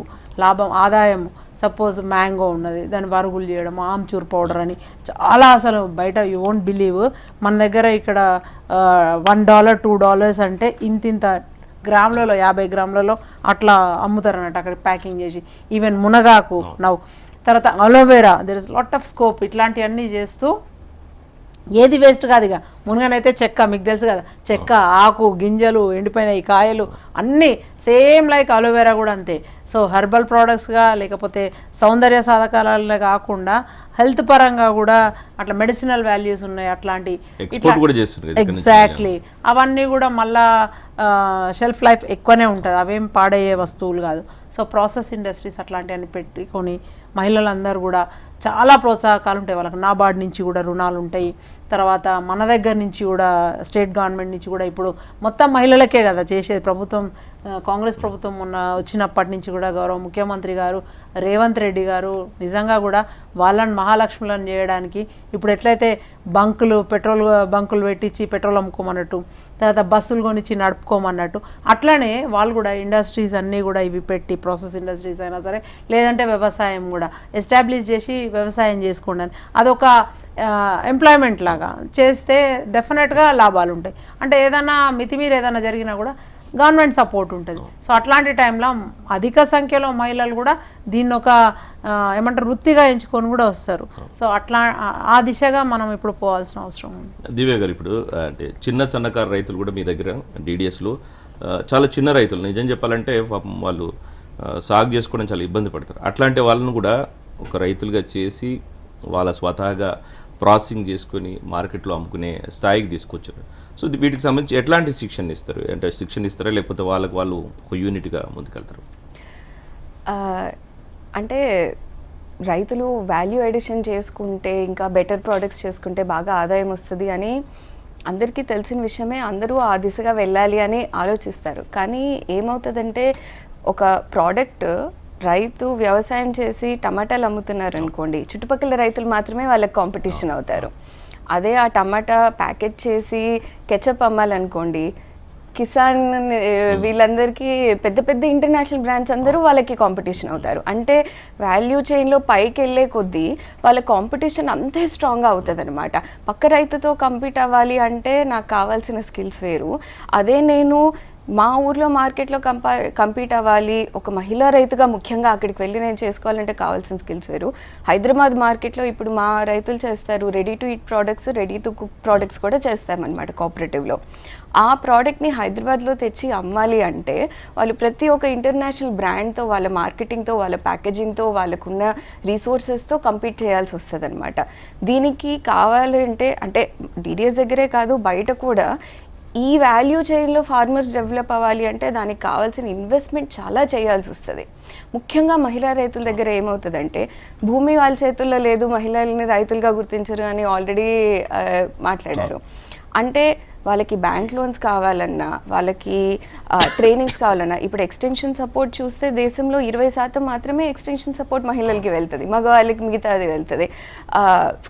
ఆదాయం, సపోజ్ మ్యాంగో ఉన్నది, దాన్ని వరుగులు చేయడం, ఆమ్చూర్ పౌడర్ అని చాలా, అసలు బయట యూ వోంట్ బిలీవ్, మన దగ్గర ఇక్కడ $1 $2 అంటే ఇంతింత గ్రాములలో, 50 గ్రాములలో అట్లా అమ్ముతారు అన్నట్టు అక్కడ ప్యాకింగ్ చేసి. ఈవెన్ మునగాకు నవ్వు, తర్వాత aloe vera, there is lot of scope. ఇట్లాంటివన్నీ చేస్తూ ఏది వేస్ట్ కాదు. ఇక మునగనైతే చెక్క, మీకు తెలుసు కదా, చెక్క, ఆకు, గింజలు, ఎండిపోయిన ఈ కాయలు అన్నీ సేమ్ లైక్ అలోవెరా కూడా అంతే. సో హెర్బల్ ప్రోడక్ట్స్గా, లేకపోతే సౌందర్య సాధకాలే కాకుండా హెల్త్ పరంగా కూడా అట్లా మెడిసినల్ వాల్యూస్ ఉన్నాయి. అట్లాంటి ఎగ్జాక్ట్లీ అవన్నీ కూడా మళ్ళా షెల్ఫ్ లైఫ్ ఎక్కువనే ఉంటుంది, అవేం పాడయ్యే వస్తువులు కాదు. సో ప్రాసెస్ ఇండస్ట్రీస్ అట్లాంటివన్నీ పెట్టుకొని మహిళలందరూ కూడా చాలా ప్రోత్సాహకాలు ఉంటాయి వాళ్ళకి. నాబార్డ్ నుంచి కూడా రుణాలు ఉంటాయి. తర్వాత మన దగ్గర నుంచి కూడా, స్టేట్ గవర్నమెంట్ నుంచి కూడా ఇప్పుడు మొత్తం మహిళలకే కదా చేసేది. ప్రభుత్వం, కాంగ్రెస్ ప్రభుత్వం వచ్చినప్పటి నుంచి కూడా గౌరవ ముఖ్యమంత్రి గారు రేవంత్ రెడ్డి గారు నిజంగా కూడా వాళ్ళని మహాలక్ష్ములను చేయడానికి, ఇప్పుడు ఎట్లయితే పెట్రోల్ బంకులు పెట్టించి పెట్రోల్ అమ్ముకోమన్నట్టు, తర్వాత బస్సులు కొనిచ్చి నడుపుకోమన్నట్టు, అట్లనే వాళ్ళు కూడా ఇండస్ట్రీస్ అన్నీ కూడా ఇవి పెట్టి, ప్రాసెస్ ఇండస్ట్రీస్ అయినా సరే, లేదంటే వ్యవసాయం కూడా ఎస్టాబ్లిష్ చేసి వ్యవసాయం చేసుకోండి అని అదొక ఎంప్లాయ్మెంట్ లాగా చేస్తే డెఫినెట్గా లాభాలు ఉంటాయి. అంటే ఏదైనా మితిమీరి ఏదైనా జరిగినా కూడా గవర్నమెంట్ సపోర్ట్ ఉంటుంది. సో అట్లాంటి టైంలో అధిక సంఖ్యలో మహిళలు కూడా దీన్ని ఒక ఏమంటారు వృత్తిగా ఎంచుకొని కూడా వస్తారు. సో అట్లా ఆ దిశగా మనం ఇప్పుడు పోవాల్సిన అవసరం ఉంది. దివ్య గారు, ఇప్పుడు అంటే చిన్న సన్నకారు రైతులు కూడా మీ దగ్గర డిడిఎస్లో చాలా చిన్న రైతులు నిజం చెప్పాలంటే పాపం వాళ్ళు సాగు చేసుకోవడం చాలా ఇబ్బంది పడతారు. అట్లాంటి వాళ్ళను కూడా ఒక రైతులుగా చేసి వాళ్ళ స్వతహాగా ప్రాసెసింగ్ చేసుకొని మార్కెట్లో అమ్ముకునే స్థాయికి తీసుకొచ్చారు. సో వీటికి సంబంధించి ఎట్లాంటి శిక్షణ ఇస్తారు? అంటే శిక్షణ ఇస్తారా లేకపోతే వాళ్ళు ఒక యూనిట్గా ముందుకెళ్తారు? అంటే రైతులు వాల్యూ ఎడిషన్ చేసుకుంటే ఇంకా బెటర్ ప్రోడక్ట్స్ చేసుకుంటే బాగా ఆదాయం వస్తుంది అని అందరికీ తెలిసిన విషయమే. అందరూ ఆ దిశగా వెళ్ళాలి అని ఆలోచిస్తారు. కానీ ఏమవుతుందంటే ఒక ప్రోడక్ట్ రైతు వ్యవసాయం చేసి టమాటాలు అమ్ముతున్నారు అనుకోండి, చుట్టుపక్కల రైతులు మాత్రమే వాళ్ళకి కాంపిటీషన్ అవుతారు. అదే ఆ టమాటా ప్యాకెట్ చేసి కెచప్ అమ్మాలనుకోండి, కిసాన్ వీళ్ళందరికీ పెద్ద పెద్ద ఇంటర్నేషనల్ బ్రాండ్స్ అందరూ వాళ్ళకి కాంపిటీషన్ అవుతారు. అంటే వాల్యూ చైన్లో పైకి వెళ్ళే కొద్దీ వాళ్ళ కాంపిటీషన్ అంతే స్ట్రాంగ్గా అవుతుంది అనమాట. పక్క రైతుతో కంపీట్ అవ్వాలి అంటే నాకు కావాల్సిన స్కిల్స్ వేరు. అదే నేను మా ఊర్లో మార్కెట్లో కంపీట్ అవ్వాలి, ఒక మహిళా రైతుగా ముఖ్యంగా అక్కడికి వెళ్ళి నేను చేసుకోవాలంటే కావాల్సిన స్కిల్స్ వేరు. హైదరాబాద్ మార్కెట్లో ఇప్పుడు మా రైతులు చేస్తారు ready to eat products, ready to cook products కూడా చేస్తామన్నమాట కోఆపరేటివ్లో. ఆ ప్రోడక్ట్ని హైదరాబాద్లో తెచ్చి అమ్మాలి అంటే వాళ్ళు ప్రతి ఒక్క ఇంటర్నేషనల్ బ్రాండ్తో, వాళ్ళ మార్కెటింగ్తో, వాళ్ళ ప్యాకేజింగ్తో, వాళ్ళకున్న రీసోర్సెస్తో కంపీట్ చేయాల్సి వస్తుంది అనమాట. దీనికి కావాలంటే అంటే డిడిఎస్ దగ్గరే కాదు బయట కూడా ఈ వాల్యూ చైన్లో ఫార్మర్స్ డెవలప్ అవ్వాలి అంటే దానికి కావాల్సిన ఇన్వెస్ట్మెంట్ చాలా చేయాల్సి వస్తుంది. ముఖ్యంగా మహిళా రైతుల దగ్గర ఏమవుతుందంటే భూమి వాళ్ళ చేతుల్లో లేదు, మహిళల్ని రైతులుగా గుర్తించరు అని ఆల్రెడీ మాట్లాడారు. అంటే వాళ్ళకి బ్యాంక్ లోన్స్ కావాలన్నా, వాళ్ళకి ట్రైనింగ్స్ కావాలన్నా, ఇప్పుడు ఎక్స్టెన్షన్ సపోర్ట్ చూస్తే దేశంలో 20% మాత్రమే ఎక్స్టెన్షన్ సపోర్ట్ మహిళలకి వెళ్తుంది, మగవాళ్ళకి మిగతాది వెళ్తుంది.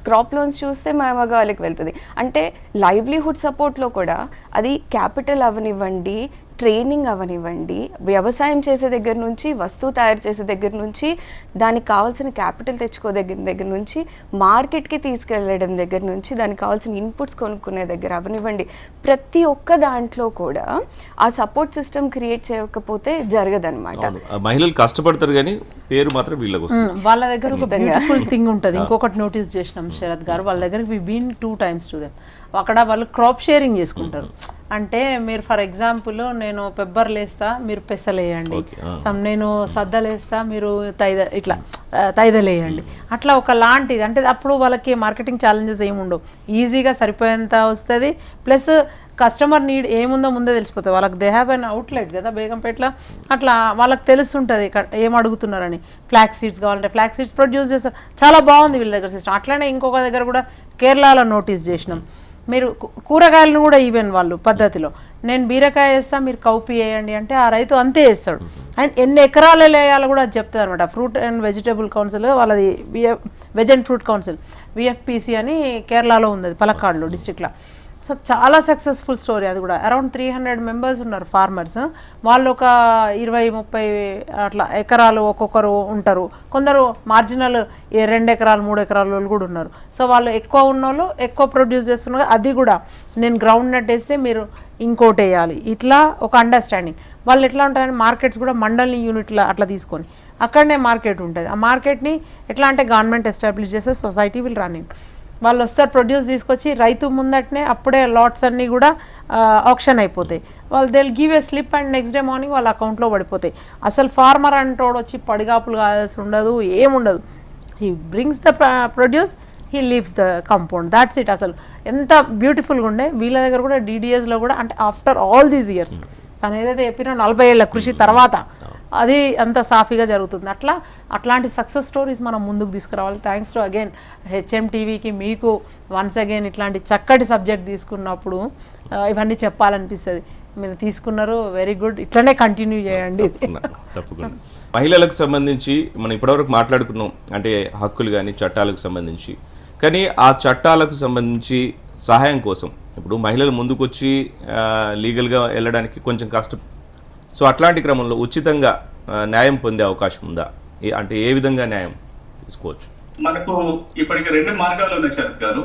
క్రాప్ లోన్స్ చూస్తే మగవాళ్ళకి వెళ్తుంది. అంటే లైవ్లీహుడ్ సపోర్ట్లో కూడా అది క్యాపిటల్ అవనివ్వండి, ట్రైనింగ్ అవనివ్వండి, వ్యవసాయం చేసే దగ్గర నుంచి, వస్తువు తయారు చేసే దగ్గర నుంచి, దానికి కావాల్సిన క్యాపిటల్ దగ్గర నుంచి, మార్కెట్కి తీసుకెళ్ళడం దగ్గర నుంచి, దానికి కావాల్సిన ఇన్పుట్స్ కొనుక్కునే దగ్గర అవనివ్వండి, ప్రతి ఒక్క దాంట్లో కూడా ఆ సపోర్ట్ సిస్టమ్ క్రియేట్ చేయకపోతే జరగదన్నమాట. మహిళలు కష్టపడతారు కానీ పేరు మాత్రం వీళ్ళకి వస్తుంది. వాళ్ళ దగ్గర ఒక బ్యూటిఫుల్ థింగ్ ఉంటుంది. ఇంకొకటి నోటీస్ చేసినాం శరత్ గారు, వాళ్ళ దగ్గర we been 2 times to them. అక్కడ వాళ్ళు క్రాప్ షేరింగ్ చేసుకుంటారు. అంటే మీరు ఫర్ ఎగ్జాంపుల్ నేను పెబ్బర్లు వేస్తా, మీరు పెసలేయండి, నేను సద్దలేస్తా, మీరు తైదలేయండి, అట్లా ఒక లాంటిది. అంటే అప్పుడు వాళ్ళకి మార్కెటింగ్ ఛాలెంజెస్ ఏముండవు, ఈజీగా సరిపోయేంత వస్తుంది. ప్లస్ కస్టమర్ నీడ్ ఏముందో ముందే తెలిసిపోతుంది వాళ్ళకి. దే హ్యావ్ అన్ అవుట్లెట్ కదా బేగంపేటలో, అట్లా వాళ్ళకి తెలుస్తుంటుంది ఏం అడుగుతున్నారని. ఫ్లాక్స్ సీడ్స్ కావాలంటే ఫ్లాక్స్ సీడ్స్ ప్రొడ్యూస్ చేస్తారు. చాలా బాగుంది వీళ్ళ దగ్గర సిస్టమ్. అట్లనే ఇంకొక దగ్గర కూడా కేరళలో నోటీస్ చేసినాం, మీరు కూరగాయలను కూడా ఈవెన్ వాళ్ళు పద్ధతిలో నేను బీరకాయ వేస్తా, మీరు కౌపి వేయండి అంటే ఆ రైతు అంతే వేస్తాడు. అండ్ ఎన్ని ఎకరాలు వేయాలో కూడా చెప్తుంది అనమాట. ఫ్రూట్ అండ్ వెజిటబుల్ కౌన్సిల్ వాళ్ళది veg and fruit council VFPC అని కేరళలో ఉంది, పలక్కాడ్లో డిస్ట్రిక్ట్లో. సో చాలా సక్సెస్ఫుల్ స్టోరీ అది కూడా. అరౌండ్ 300 members ఉన్నారు ఫార్మర్స్. వాళ్ళు ఒక 20-30 అట్లా ఎకరాలు ఒక్కొక్కరు ఉంటారు. కొందరు మార్జినల్ 2 ఎకరాలు 3 ఎకరాల వాళ్ళు కూడా ఉన్నారు. సో వాళ్ళు ఎక్కువ ఉన్నోళ్ళు ఎక్కువ ప్రొడ్యూస్ చేస్తున్నారు. అది కూడా నేను గ్రౌండ్ నట్ వేస్తే మీరు ఇంకోటి వేయాలి, ఇట్లా ఒక అండర్స్టాండింగ్. వాళ్ళు ఎట్లా ఉంటారని మార్కెట్స్ కూడా మండలి యూనిట్లో అట్లా తీసుకొని అక్కడనే మార్కెట్ ఉంటుంది. ఆ మార్కెట్ని ఎట్లా అంటే గవర్నమెంట్ ఎస్టాబ్లిష్ చేస్తే సొసైటీ విల్ రన్ ఇన్. వాళ్ళు వస్తారు ప్రొడ్యూస్ తీసుకొచ్చి రైతు ముందటనే అప్పుడే లాట్స్ అన్నీ కూడా ఆప్షన్ అయిపోతాయి. వాళ్ళు they will give a slip and next day morning వాళ్ళ అకౌంట్లో పడిపోతాయి. అసలు ఫార్మర్ అంటోడు వచ్చి పడిగాపులు కావాల్సి ఉండదు, ఏముండదు. He brings the produce, he leaves the compound, that's it. అసలు ఎంత బ్యూటిఫుల్గా ఉండే. వీళ్ళ దగ్గర కూడా DDSలో కూడా అంటే ఆఫ్టర్ ఆల్ దీస్ ఇయర్స్ తను ఏదైతే చెప్పినా 40 ఏళ్ల కృషి తర్వాత అది అంత సాఫీగా జరుగుతుంది. అట్లాంటి సక్సెస్ స్టోరీస్ మనం ముందుకు తీసుకురావాలి. థ్యాంక్స్ టు అగైన్ HMTVకి, మీకు వన్స్ అగైన్ ఇట్లాంటి చక్కటి సబ్జెక్ట్ తీసుకున్నప్పుడు ఇవన్నీ చెప్పాలనిపిస్తుంది. మీరు తీసుకున్నారు, వెరీ గుడ్, ఇట్లనే కంటిన్యూ చేయండి. తప్పకుండా. మహిళలకు సంబంధించి మనం ఇప్పటివరకు మాట్లాడుకున్నాం అంటే హక్కులు కానీ చట్టాలకు సంబంధించి. కానీ ఆ చట్టాలకు సంబంధించి సహాయం కోసం ఇప్పుడు మహిళలు ముందుకొచ్చి లీగల్గా వెళ్ళడానికి కొంచెం కష్టం. సో అట్లాంటి క్రమంలో ఉచితంగా న్యాయం పొందే అవకాశం ఉందా? అంటే ఏ విధంగా న్యాయం తీసుకోవచ్చు? మనకు ఇప్పటికి 2 మార్గాలు ఉన్నాయి శరత్ గారు.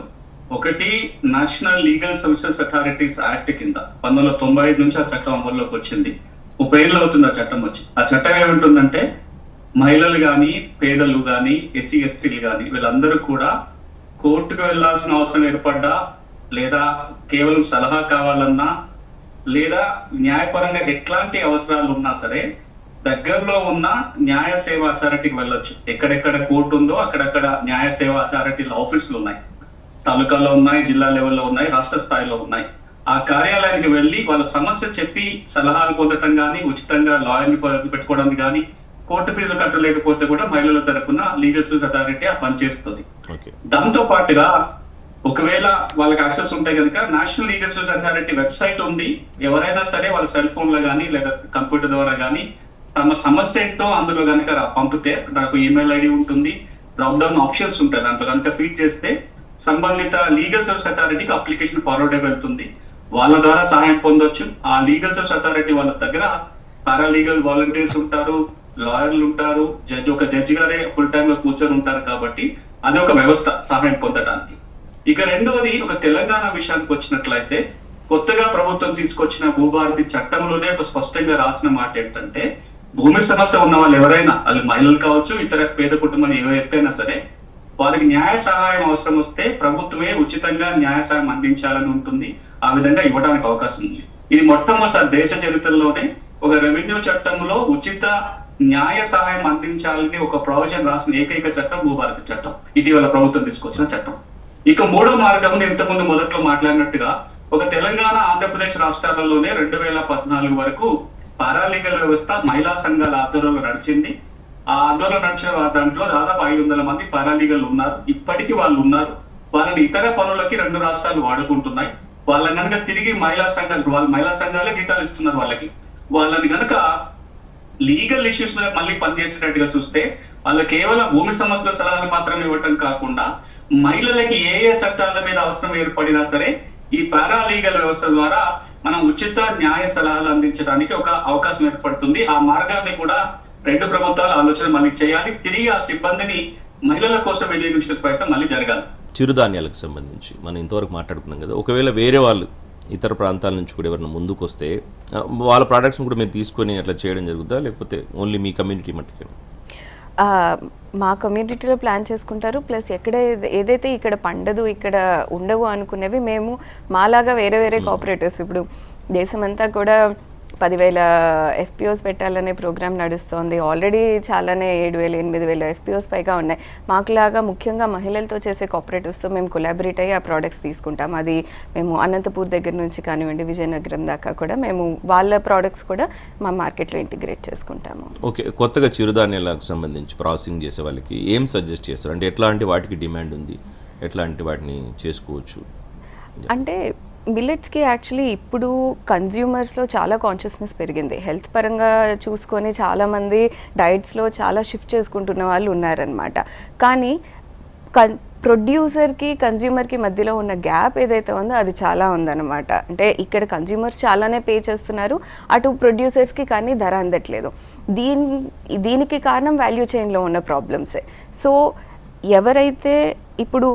ఒకటి national legal services authorities act కింద 1995 నుంచి ఆ చట్టం అమల్లోకి వచ్చింది. 30 ఏళ్ళు అవుతుంది ఆ చట్టం వచ్చి. ఆ చట్టం ఏమంటుందంటే మహిళలు కానీ, పేదలు కానీ, ఎస్సీ ఎస్టీలు కానీ వీళ్ళందరూ కూడా కోర్టుకు వెళ్లాల్సిన అవసరం ఏర్పడ్డా, లేదా కేవలం సలహా కావాలన్నా, లేదా న్యాయపరంగా ఎట్లాంటి అవసరాలు ఉన్నా సరే దగ్గరలో ఉన్న న్యాయ సేవా అథారిటీకి వెళ్ళొచ్చు. ఎక్కడెక్కడ కోర్టు ఉందో అక్కడక్కడ న్యాయ సేవా అథారిటీల ఆఫీసులు ఉన్నాయి. తాలూకాలో ఉన్నాయి, జిల్లా లెవెల్లో ఉన్నాయి, రాష్ట్ర స్థాయిలో ఉన్నాయి. ఆ కార్యాలయానికి వెళ్ళి వాళ్ళ సమస్య చెప్పి సలహాలు పొందటం కానీ, ఉచితంగా లాయర్ని పెట్టుకోవడానికి కానీ, కోర్టు ఫీజులు కట్టలేకపోతే కూడా మహిళల తరపున లీగల్ సర్వీస్ అథారిటీ ఆ పని చేస్తుంది. దాంతో పాటుగా ఒకవేళ వాళ్ళకి యాక్సెస్ ఉంటే కనుక national legal service authority website ఉంది. ఎవరైనా సరే వాళ్ళ సెల్ ఫోన్ లో కానీ లేదా కంప్యూటర్ ద్వారా కానీ తమ సమస్య ఏంటో అందులో కనుక పంపితే నాకు ఈమెయిల్ ఐడి ఉంటుంది, డ్రాప్ డౌన్ ఆప్షన్స్ ఉంటాయి. దాంట్లో కనుక ఫీడ్ చేస్తే సంబంధిత లీగల్ సర్వీస్ అథారిటీకి అప్లికేషన్ ఫార్వర్డ్ అయి వెళ్తుంది. వాళ్ళ ద్వారా సహాయం పొందొచ్చు. ఆ లీగల్ సర్వీస్ అథారిటీ వాళ్ళ దగ్గర పారాలీగల్ వాలంటీర్స్ ఉంటారు, లాయర్లు ఉంటారు, ఒక జడ్జి గారే ఫుల్ టైమ్ గా కూర్చొని ఉంటారు. కాబట్టి అది ఒక వ్యవస్థ సహాయం పొందడానికి. ఇక రెండవది, ఒక తెలంగాణ విషయానికి వచ్చినట్లయితే కొత్తగా ప్రభుత్వం తీసుకొచ్చిన భూభారతి చట్టంలోనే ఒక స్పష్టంగా రాసిన మాట ఏంటంటే భూమి సమస్య ఉన్న వాళ్ళు ఎవరైనా, వాళ్ళు మహిళలు కావచ్చు, ఇతర పేద కుటుంబాలు ఎవరైనా సరే, వారికి న్యాయ సహాయం అవసరం వస్తే ప్రభుత్వమే ఉచితంగా న్యాయ సహాయం అందించాలని ఉంటుంది. ఆ విధంగా ఇవ్వడానికి అవకాశం ఉంది. ఇది మొట్టమొదటిసారి దేశ చరిత్రలోనే ఒక రెవెన్యూ చట్టంలో ఉచిత న్యాయ సహాయం అందించాలని ఒక ప్రొవిజన్ రాసిన ఏకైక చట్టం భూభారతి చట్టం. ఇటీవల ప్రభుత్వం తీసుకొచ్చిన చట్టం. ఇక మూడో మార్గం, ఇంతకుముందు మొదట్లో మాట్లాడినట్టుగా ఒక తెలంగాణ, ఆంధ్రప్రదేశ్ రాష్ట్రాలలోనే 2014 వరకు పారాలీగల్ వ్యవస్థ మహిళా సంఘాల ఆధ్వర్యంలో నడిచింది. ఆ ఆందోళన నడిచిన దాంట్లో దాదాపు 500 మంది పారాలీగల్ ఉన్నారు. ఇప్పటికీ వాళ్ళు ఉన్నారు. వాళ్ళని ఇతర పనులకి 2 రాష్ట్రాలు వాడుకుంటున్నాయి. వాళ్ళని కనుక తిరిగి మహిళా సంఘాలే జీతాలు ఇస్తున్నారు వాళ్ళని కనుక లీగల్ ఇష్యూస్ మీద మళ్ళీ పనిచేసేటట్టుగా చూస్తే వాళ్ళు కేవలం భూమి సమస్యల సలహాలు మాత్రమే ఇవ్వటం కాకుండా మహిళలకి ఏ చట్టాల మీద అవసరం ఏర్పడినా సరే ఈ పారాలీగల్ వ్యవస్థ ద్వారా మనం ఉచిత న్యాయ సలహాలు అందించడానికి ఒక అవకాశం ఏర్పడుతుంది. ఆ మార్గాన్ని కూడా 2 ప్రభుత్వాలు ఆలోచన మళ్ళీ చేయాలి. తిరిగి ఆ సిబ్బందిని మహిళల కోసం వినియోగించిన ప్రయత్నం మళ్ళీ జరగాలి. చిరుధాన్యాలకు సంబంధించి మనం ఇంతవరకు మాట్లాడుకున్నాం కదా, ఒకవేళ వేరే వాళ్ళు ఇతర ప్రాంతాల నుంచి కూడా ఎవరైనా ముందుకు వస్తే వాళ్ళ ప్రోడక్ట్స్ని కూడా మీరు తీసుకొని అట్లా చేయడం జరుగుతుందా, లేకపోతే ఓన్లీ మీ కమ్యూనిటీ మట్టుకే? మా కమ్యూనిటీలో ప్లాన్ చేసుకుంటారు. ప్లస్ ఏదైతే ఇక్కడ పండదు, ఇక్కడ ఉండవు అనుకునేవి మేము మాలాగా వేరే వేరే కోఆపరేటివ్స్, ఇప్పుడు దేశమంతా కూడా 10,000 FPOs పెట్టాలనే ప్రోగ్రామ్ నడుస్తోంది. ఆల్రెడీ చాలానే 7,000, 8,000 FPOs పైగా ఉన్నాయి. మాకులాగా ముఖ్యంగా మహిళలతో చేసే కోఆపరేటివ్స్తో మేము కొలాబరేట్ అయ్యి ఆ ప్రోడక్ట్స్ తీసుకుంటాం. అది మేము అనంతపూర్ దగ్గర నుంచి కానివ్వండి, విజయనగరం దాకా కూడా మేము వాళ్ళ ప్రోడక్ట్స్ కూడా మా మార్కెట్లో ఇంటిగ్రేట్ చేసుకుంటాము. ఓకే, కొత్తగా చిరుధాన్యాలకు సంబంధించి ప్రాసెసింగ్ చేసే వాళ్ళకి ఏం సజెస్ట్ చేస్తారు? అంటే ఎట్లాంటి వాటికి డిమాండ్ ఉంది, ఎట్లాంటి వాటిని చేసుకోవచ్చు? అంటే మిల్లెట్స్కి యాక్చువల్లీ ఇప్పుడు కన్జ్యూమర్స్లో చాలా కాన్షియస్నెస్ పెరిగింది. హెల్త్ పరంగా చూసుకొని చాలామంది డైట్స్లో చాలా షిఫ్ట్ చేసుకుంటున్న వాళ్ళు ఉన్నారనమాట. కానీ ప్రొడ్యూసర్కి కన్జ్యూమర్కి మధ్యలో ఉన్న గ్యాప్ ఏదైతే ఉందో అది చాలా ఉందన్నమాట. అంటే ఇక్కడ కన్జ్యూమర్స్ చాలానే పే చేస్తున్నారు, అటు ప్రొడ్యూసర్స్కి కానీ ధర అందట్లేదు. దీనికి కారణం వాల్యూ చైన్లో ఉన్న ప్రాబ్లమ్సే. సో ఎవరైతే ఇప్పుడు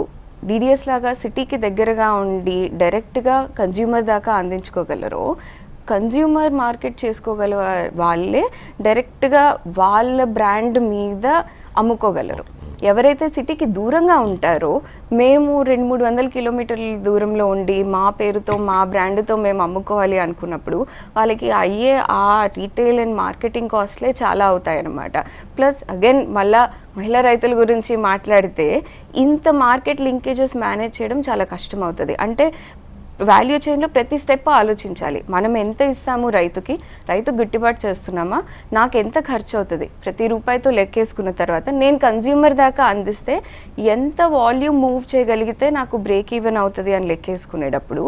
డిడిఎస్ లాగా సిటీకి దగ్గరగా ఉండి డైరెక్ట్గా కన్జ్యూమర్ దాకా అందించుకోగలరో, కన్జ్యూమర్ మార్కెట్ చేసుకోగల వాళ్ళే డైరెక్ట్గా వాళ్ళ బ్రాండ్ మీద అమ్ముకోగలరు. ఎవరైతే సిటీకి దూరంగా ఉంటారో, మేము 200-300 కిలోమీటర్ల దూరంలో ఉండి మా పేరుతో మా బ్రాండ్తో మేము అమ్ముకోవాలి అనుకున్నప్పుడు వాళ్ళకి అయ్యే ఆ రీటైల్ అండ్ మార్కెటింగ్ కాస్ట్లే చాలా అవుతాయన్నమాట. ప్లస్ అగైన్ మళ్ళా మహిళా రైతుల గురించి మాట్లాడితే ఇంత మార్కెట్ లింకేజెస్ మేనేజ్ చేయడం చాలా కష్టం అవుతుంది. అంటే వాల్యూ చైన్లో ప్రతి స్టెప్ ఆలోచించాలి. మనం ఎంత ఇస్తాము రైతుకి, రైతు గిట్టుబాటు చేస్తున్నామా, నాకు ఎంత ఖర్చు అవుతుంది, ప్రతి రూపాయితో లెక్కేసుకున్న తర్వాత నేను కన్జ్యూమర్ దాకా అందిస్తే ఎంత వాల్యూమ్ మూవ్ చేయగలిగితే నాకు బ్రేక్ ఈవెన్ అవుతుంది అని లెక్కేసుకునేటప్పుడు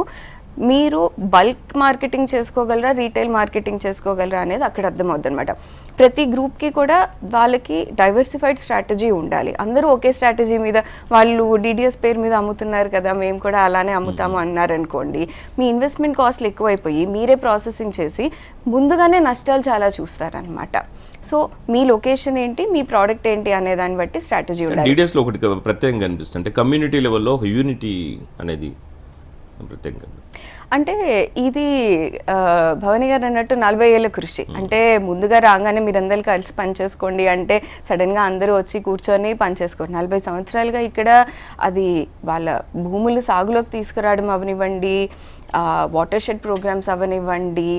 మీరు బల్క్ మార్కెటింగ్ చేసుకోగలరా, రీటైల్ మార్కెటింగ్ చేసుకోగలరా అనేది అక్కడ అర్థమవుతుంది అనమాట. ప్రతి గ్రూప్కి కూడా వాళ్ళకి డైవర్సిఫైడ్ స్ట్రాటజీ ఉండాలి. అందరూ ఒకే స్ట్రాటజీ మీద, వాళ్ళు డిడిఎస్ పేరు మీద అమ్ముతున్నారు కదా మేము కూడా అలానే అమ్ముతాము అన్నారనుకోండి, మీ ఇన్వెస్ట్మెంట్ కాస్ట్లు ఎక్కువైపోయి మీరే ప్రాసెసింగ్ చేసి ముందుగానే నష్టాలు చాలా చూస్తారనమాట. సో మీ లొకేషన్ ఏంటి, మీ ప్రోడక్ట్ ఏంటి అనే దాన్ని బట్టి స్ట్రాటజీ ఉండాలి. డీటెయిల్స్లో ఒకటి ప్రత్యేకంగా అనిపిస్తుంది, అంటే కమ్యూనిటీ లెవెల్లో ఒక యూనిటీ అనేది ప్రత్యేకంగా. అంటే ఇది భవానీ గారు అన్నట్టు 40 ఏళ్ళ కృషి. అంటే ముందుగా రాగానే మీరందరూ కలిసి పనిచేసుకోండి అంటే సడన్గా అందరూ వచ్చి కూర్చొని పనిచేసుకోండి. 40 సంవత్సరాలుగా ఇక్కడ అది వాళ్ళ భూములు సాగులోకి తీసుకురావడం అవనివ్వండి, వాటర్ షెడ్ ప్రోగ్రామ్స్ అవనివ్వండి,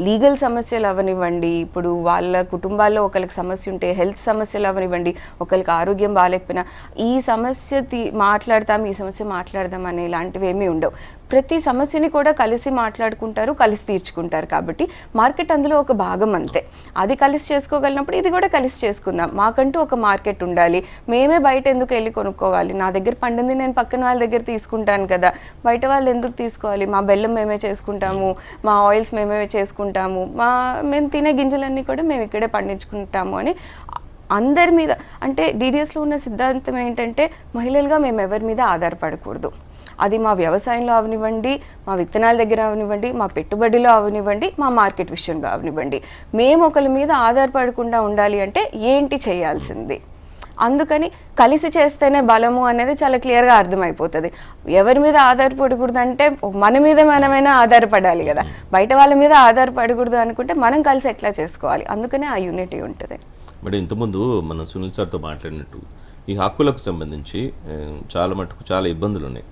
లీగల్ సమస్యలు అవనివ్వండి, ఇప్పుడు వాళ్ళ కుటుంబాల్లో ఒకరికి సమస్య ఉంటే హెల్త్ సమస్యలు అవనివ్వండి, ఒకరికి ఆరోగ్యం బాగాలేకపోయినా ఈ సమస్య మాట్లాడతాం, ఈ సమస్య మాట్లాడదాం అనే ఇలాంటివి ఏమీ ఉండవు. ప్రతి సమస్యని కూడా కలిసి మాట్లాడుకుంటారు, కలిసి తీర్చుకుంటారు. కాబట్టి మార్కెట్ అందులో ఒక భాగం అంతే. అది కలిసి చేసుకోగలిగినప్పుడు ఇది కూడా కలిసి చేసుకుందాం. మాకంటూ ఒక మార్కెట్ ఉండాలి. మేమే బయట ఎందుకు వెళ్ళి కొనుక్కోవాలి? నా దగ్గర పండింది నేను పక్కన వాళ్ళ దగ్గర తీసుకుంటాను కదా, బయట వాళ్ళు ఎందుకు తీసుకోవాలి? మా బెల్లం మేమే చేసుకుంటాము, మా ఆయిల్స్ మేమే చేసుకుంటాము, మేము తినే గింజలన్నీ కూడా మేము ఇక్కడే పండించుకుంటాము అని అందరి మీద. అంటే DDSలో ఉన్న సిద్ధాంతం ఏంటంటే మహిళలుగా మేము ఎవరి మీద ఆధారపడకూడదు. అది మా వ్యవసాయంలో అవనివ్వండి, మా విత్తనాల దగ్గర అవనివ్వండి, మా పెట్టుబడిలో అవనివ్వండి, మా మార్కెట్ విషయంలో అవనివ్వండి, మేము ఒకరి మీద ఆధారపడకుండా ఉండాలి అంటే ఏంటి చేయాల్సింది. అందుకని కలిసి చేస్తేనే బలము అనేది చాలా క్లియర్గా అర్థమైపోతుంది. ఎవరి మీద ఆధారపడకూడదు అంటే మన మీద మనమైనా ఆధారపడాలి కదా, బయట వాళ్ళ మీద ఆధారపడకూడదు అనుకుంటే మనం కలిసి ఎట్లా చేసుకోవాలి. అందుకనే ఆ యూనిటీ ఉంటుంది. మరి ఇంతకుముందు మనం సునీల్ సార్తో మాట్లాడినట్టు ఈ హక్కులకు సంబంధించి చాలా మటుకు చాలా ఇబ్బందులు ఉన్నాయి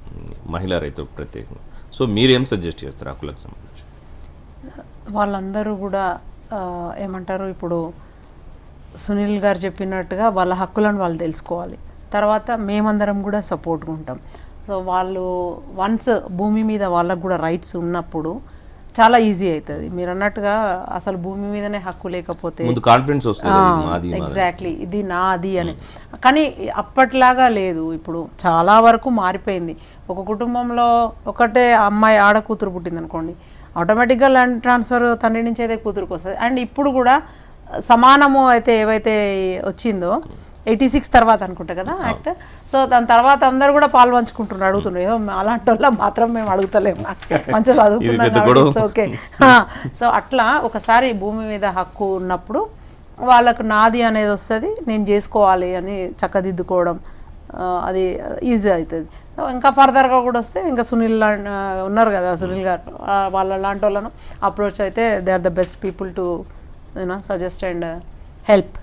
మహిళా రైతులకు ప్రత్యేకంగా. సో మీరేం సజెస్ట్ చేస్తారు హక్కులకు సంబంధించి? వాళ్ళందరూ కూడా ఏమంటారు, ఇప్పుడు సునీల్ గారు చెప్పినట్టుగా వాళ్ళ హక్కులను వాళ్ళు తెలుసుకోవాలి. తర్వాత మేమందరం కూడా సపోర్ట్గా ఉంటాం. సో వాళ్ళు వన్స్ భూమి మీద వాళ్ళకు కూడా రైట్స్ ఉన్నప్పుడు చాలా ఈజీ అవుతుంది. మీరు అన్నట్టుగా అసలు భూమి మీదనే హక్కు లేకపోతే కాన్ఫిడెన్స్ వస్తుంది, ఎగ్జాక్ట్లీ ఇది నాది అని. కానీ అప్పట్లాగా లేదు, ఇప్పుడు చాలా వరకు మారిపోయింది. ఒక కుటుంబంలో ఒకటే అమ్మాయి ఆడ కూతురు పుట్టింది అనుకోండి, ఆటోమేటిక్గా ల్యాండ్ ట్రాన్స్ఫర్ తండ్రి నుంచి అయితే కూతురుకు వస్తుంది. అండ్ ఇప్పుడు కూడా సమానము అయితే ఏవైతే వచ్చిందో 86 తర్వాత అనుకుంటా కదా యాక్ట్. సో దాని తర్వాత అందరు కూడా పాలు పంచుకుంటున్నారు, అడుగుతున్నారు. ఏదో అలాంటి వాళ్ళ మాత్రం మేము అడుగుతలేము, మంచిగా చదువుకున్నాం ఓకే. సో అట్లా ఒకసారి భూమి మీద హక్కు ఉన్నప్పుడు వాళ్ళకు నాది అనేది వస్తుంది, నేను చేసుకోవాలి అని చక్కదిద్దుకోవడం అది ఈజీ అవుతుంది. ఇంకా ఫర్దర్గా కూడా వస్తే ఇంకా సునీల్ ఉన్నారు కదా, సునీల్ గారు వాళ్ళ లాంటి వాళ్ళను అప్రోచ్ అయితే they are the best people to suggest and help.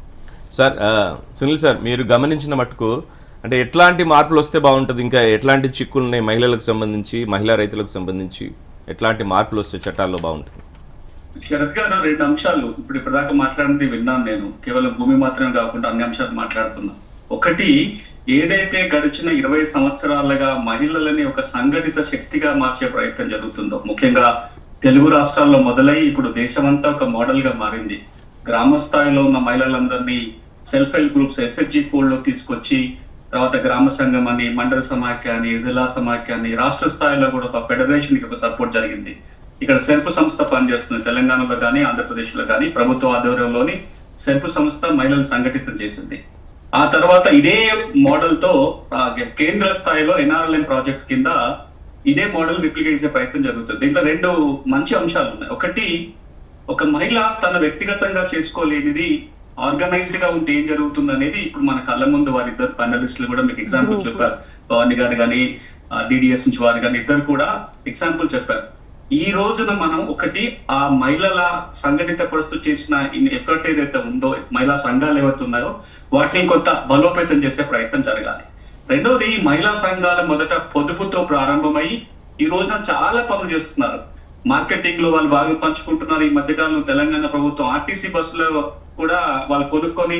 Sir Sunil sir, మీరు గమనించిన మట్టుకు అంటే ఎట్లాంటి మార్పులు వస్తే బాగుంటుంది, ఇంకా ఎట్లాంటి చిక్కులు ఉన్నాయి మహిళలకు సంబంధించి, మహిళా రైతులకు సంబంధించి ఎట్లాంటి మార్పులు వస్తే చట్టాల్లో బాగుంటుంది? శరత్ గారు 2 అంశాలు ఇప్పటిదాకా మాట్లాడింది విన్నాను నేను. కేవలం భూమి మాత్రమే కాకుండా అన్ని అంశాలు మాట్లాడుతున్నా. ఒకటి, ఏదైతే గడిచిన 20 సంవత్సరాలుగా మహిళలని ఒక సంఘటిత శక్తిగా మార్చే ప్రయత్నం జరుగుతుందో, ముఖ్యంగా తెలుగు రాష్ట్రాల్లో మొదలై ఇప్పుడు దేశమంతా ఒక మోడల్ గా మారింది. గ్రామ స్థాయిలో ఉన్న మహిళలందరినీ self help groups SHG fold లో తీసుకొచ్చి, తర్వాత గ్రామ సంఘం అని, మండల సమాఖ్య అని, జిల్లా సమాఖ్య అని, రాష్ట్ర స్థాయిలో కూడా ఒక ఫెడరేషన్ కి ఒక సపోర్ట్ జరిగింది. ఇక్కడ సెల్ఫ్ సంస్థ పనిచేస్తుంది. తెలంగాణలో కానీ ఆంధ్రప్రదేశ్ లో కానీ ప్రభుత్వ ఆధ్వర్యంలోని సెల్ఫ్ సంస్థ మహిళలు సంఘటితం చేసింది. ఆ తర్వాత ఇదే మోడల్ తో కేంద్ర స్థాయిలో NRLM ప్రాజెక్ట్ కింద ఇదే మోడల్ రిప్లికేట్ చేసే ప్రయత్నం జరుగుతుంది. దీంట్లో 2 మంచి అంశాలు ఉన్నాయి. ఒకటి, ఒక మహిళ తన వ్యక్తిగతంగా చేసుకోలేనిది ఆర్గనైజ్డ్ గా ఉంటే ఏం జరుగుతుంది అనేది ఇప్పుడు మన కళ్ళ ముందు వారిద్దరు ప్యానలిస్టులు కూడా మీకు ఎగ్జాంపుల్ చెప్పారు. భవానీ గారు కానీ DDS నుంచి వారు కానీ ఇద్దరు కూడా ఎగ్జాంపుల్ చెప్పారు. ఈ రోజున మనం ఒకటి, ఆ మహిళల సంఘటిత పరిస్థితి చేసిన ఎఫర్ట్ ఏదైతే ఉందో, మహిళా సంఘాలు ఏవైతే ఉన్నాయో వాటిని కొంత బలోపేతం చేసే ప్రయత్నం జరగాలి. రెండోది, మహిళా సంఘాలు మొదట పొదుపుతో ప్రారంభమై ఈ రోజున చాలా పనులు చేస్తున్నారు. మార్కెటింగ్ లో వాళ్ళు బాగా పంచుకుంటున్నారు. ఈ మధ్యకాలంలో తెలంగాణ ప్రభుత్వం RTC బస్సులో కూడా వాళ్ళు కొనుక్కొని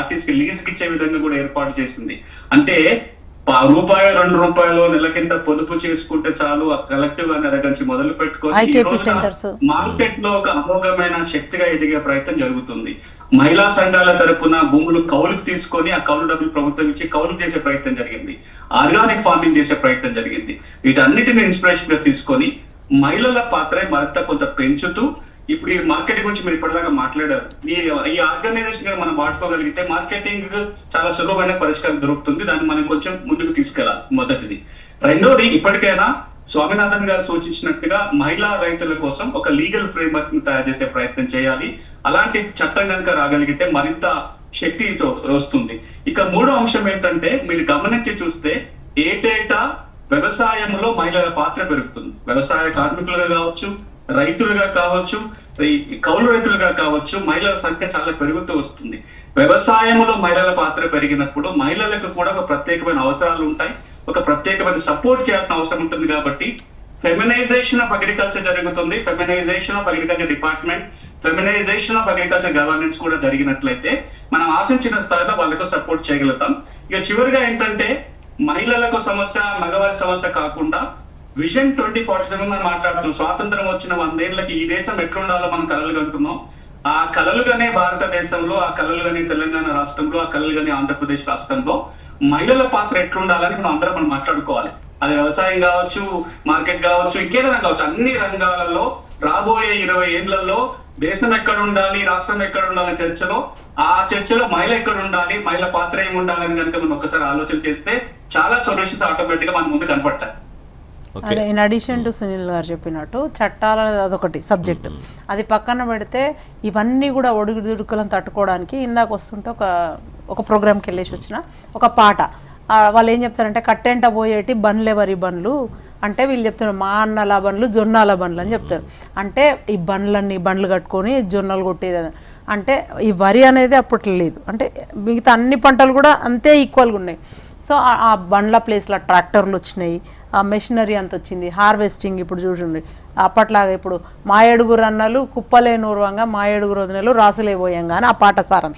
RTCకి లీజ్ కి ఇచ్చే విధంగా కూడా ఏర్పాటు చేసింది. అంటే ₹2 నెల కింద పొదుపు చేసుకుంటే చాలు, కలెక్టివ్ గా నెరగంచి మొదలు పెట్టుకొని మార్కెట్ లో ఒక అమోఘమైన శక్తిగా ఎదిగే ప్రయత్నం జరుగుతుంది. మహిళా సంఘాల తరపున భూములు కౌలుకు తీసుకొని ఆ కౌలు డబ్బులు ప్రభుత్వం ఇచ్చి కౌలు చేసే ప్రయత్నం జరిగింది. ఆర్గానిక్ ఫార్మింగ్ చేసే ప్రయత్నం జరిగింది. వీటన్నిటిని ఇన్స్పిరేషన్ గా తీసుకొని మహిళల పాత్ర మరింత కొంత పెంచుతూ, ఇప్పుడు ఈ మార్కెటింగ్ గురించి మీరు ఇప్పటిదాకా మాట్లాడారు. ఈ ఆర్గనైజేషన్ మనం వాడుకోగలిగితే మార్కెటింగ్ చాలా సులభమైన పరిష్కారం దొరుకుతుంది. దాన్ని మనం కొంచెం ముందుకు తీసుకెళ్ళాలి, మొదటిది. రెండోది, ఇప్పటికైనా స్వామినాథన్ గారు సూచించినట్టుగా మహిళా రైతుల కోసం ఒక లీగల్ ఫ్రేమ్వర్క్ ని తయారు చేసే ప్రయత్నం చేయాలి. అలాంటి చట్టం కనుక రాగలిగితే మరింత శక్తితో వస్తుంది. ఇక మూడో అంశం ఏంటంటే, మీరు గమనించి చూస్తే ఏటేటా వ్యవసాయంలో మహిళల పాత్ర పెరుగుతుంది. వ్యవసాయ కార్మికులుగా కావచ్చు, రైతులుగా కావచ్చు, కౌలు రైతులుగా కావచ్చు, మహిళల సంఖ్య చాలా పెరుగుతూ వస్తుంది. వ్యవసాయంలో మహిళల పాత్ర పెరిగినప్పుడు మహిళలకు కూడా ఒక ప్రత్యేకమైన అవసరాలు ఉంటాయి, ఒక ప్రత్యేకమైన సపోర్ట్ చేయాల్సిన అవసరం ఉంటుంది. కాబట్టి ఫెమినైజేషన్ ఆఫ్ అగ్రికల్చర్ జరుగుతుంది. Feminisation of agriculture department, feminisation of agriculture governance కూడా జరిగినట్లయితే మనం ఆశించిన స్థాయిలో వాళ్ళకు సపోర్ట్ చేయగలుగుతాం. ఇక చివరిగా ఏంటంటే, మహిళలకు సమస్య మగవారి సమస్య కాకుండా విజన్ 2047 మనం మాట్లాడుతున్నాం. స్వాతంత్రం వచ్చిన 100 ఏళ్ళకి ఈ దేశం ఎట్లుండాలో మనం కలలు కంటున్నాం. ఆ కలలుగానే భారతదేశంలో, ఆ కలలుగానే తెలంగాణ రాష్ట్రంలో, ఆ కలలుగానే ఆంధ్రప్రదేశ్ రాష్ట్రంలో మహిళల పాత్ర ఎట్లుండాలని మనం మాట్లాడుకోవాలి. అది వ్యవసాయం కావచ్చు, మార్కెట్ కావచ్చు, ఇంకేదైనా కావచ్చు, అన్ని రంగాలలో రాబోయే 20 ఏళ్లలో దేశం ఎక్కడ ఉండాలి, రాష్ట్రం ఎక్కడ ఉండాలి చర్చలో, ఆ చర్చలో మహిళ ఎక్కడ ఉండాలి, మహిళ పాత్ర ఏమి ఉండాలని కనుక మనం ఒక్కసారి ఆలోచన చేస్తే చాలా సొల్యూషన్స్ ఆటోమేటిక్ గా మన ముందు కనపడతాయి. అదే ఇన్ అడిషన్ టు సునీల్ గారు చెప్పినట్టు చట్టాల అదొకటి సబ్జెక్ట్, అది పక్కన పెడితే ఇవన్నీ కూడా ఒడిదుడుకులను తట్టుకోవడానికి ఇందాక వస్తుంటే ఒక ప్రోగ్రామ్కి వెళ్ళేసి వచ్చిన ఒక పాట, వాళ్ళు ఏం చెప్తారంటే కట్టెంట పోయేటి బండ్లు ఎవరి బండ్లు అంటే, వీళ్ళు చెప్తారు మా అన్నల బండ్లు జొన్నాల బండ్లు అని చెప్తారు. అంటే ఈ బండ్లు కట్టుకొని జొన్నలు కొట్టేది అంటే, ఈ వరి అనేది అప్పట్లో లేదు, అంటే మిగతా అన్ని పంటలు కూడా అంతే ఈక్వల్గా ఉన్నాయి. సో ఆ బండ్ల ప్లేస్లో ట్రాక్టర్లు వచ్చినాయి, ఆ మెషినరీ అంత వచ్చింది, హార్వెస్టింగ్ ఇప్పుడు చూడండి. అప్పట్లాగా ఇప్పుడు మా ఏడుగురు అన్నలు కుప్పలే నూరువంగా మా ఏడుగురు వదినలు రాసులే పోయాంగా అని ఆ పాట సారం.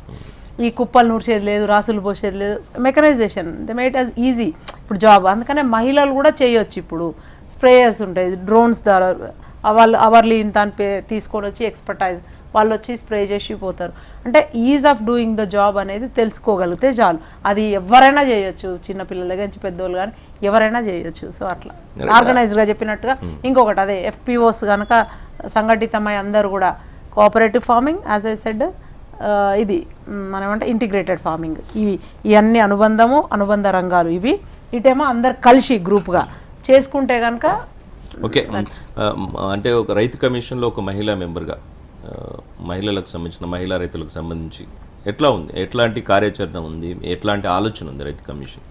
ఈ కుప్పలు నూర్చేది లేదు, రాసులు పోసేది లేదు, mechanisation they made as easy ఇప్పుడు జాబ్. అందుకనే మహిళలు కూడా చేయొచ్చు. ఇప్పుడు స్ప్రేయర్స్ ఉంటాయి, డ్రోన్స్ ద్వారా వాళ్ళు అవర్లీ ఇంత అని తీసుకొని వచ్చి ఎక్స్పర్టైజ్ వాళ్ళు వచ్చి స్ప్రే చేసి పోతారు. అంటే is of doing the job అనేది తెలుసుకోగలిగితే చాలు. అది ఎవరైనా చేయొచ్చు, చిన్నపిల్లల దగ్గర నుంచి పెద్దోళ్ళు కానీ ఎవరైనా చేయొచ్చు. సో అట్లా ఆర్గనైజ్డ్గా చెప్పినట్టుగా ఇంకొకటి అదే ఎఫ్పిఓస్ కనుక సంఘటితమై అందరూ కూడా cooperative farming, as I said, ఇది మనమంటే ఇంటిగ్రేటెడ్ ఫార్మింగ్, ఇవన్నీ అనుబంధ రంగాలు ఇవి. ఇటేమో అందరు కలిసి గ్రూప్గా చేసుకుంటే కనుక ఓకే. అంటే ఒక రైతు కమిషన్లో ఒక మహిళా మెంబర్గా మహిళలకు సంబంధించిన మహిళా రైతులకు సంబంధించి ఎట్లా ఉంది, ఎట్లాంటి కార్యాచరణ ఉంది, ఎట్లాంటి ఆలోచన ఉంది రైతు కమిషన్?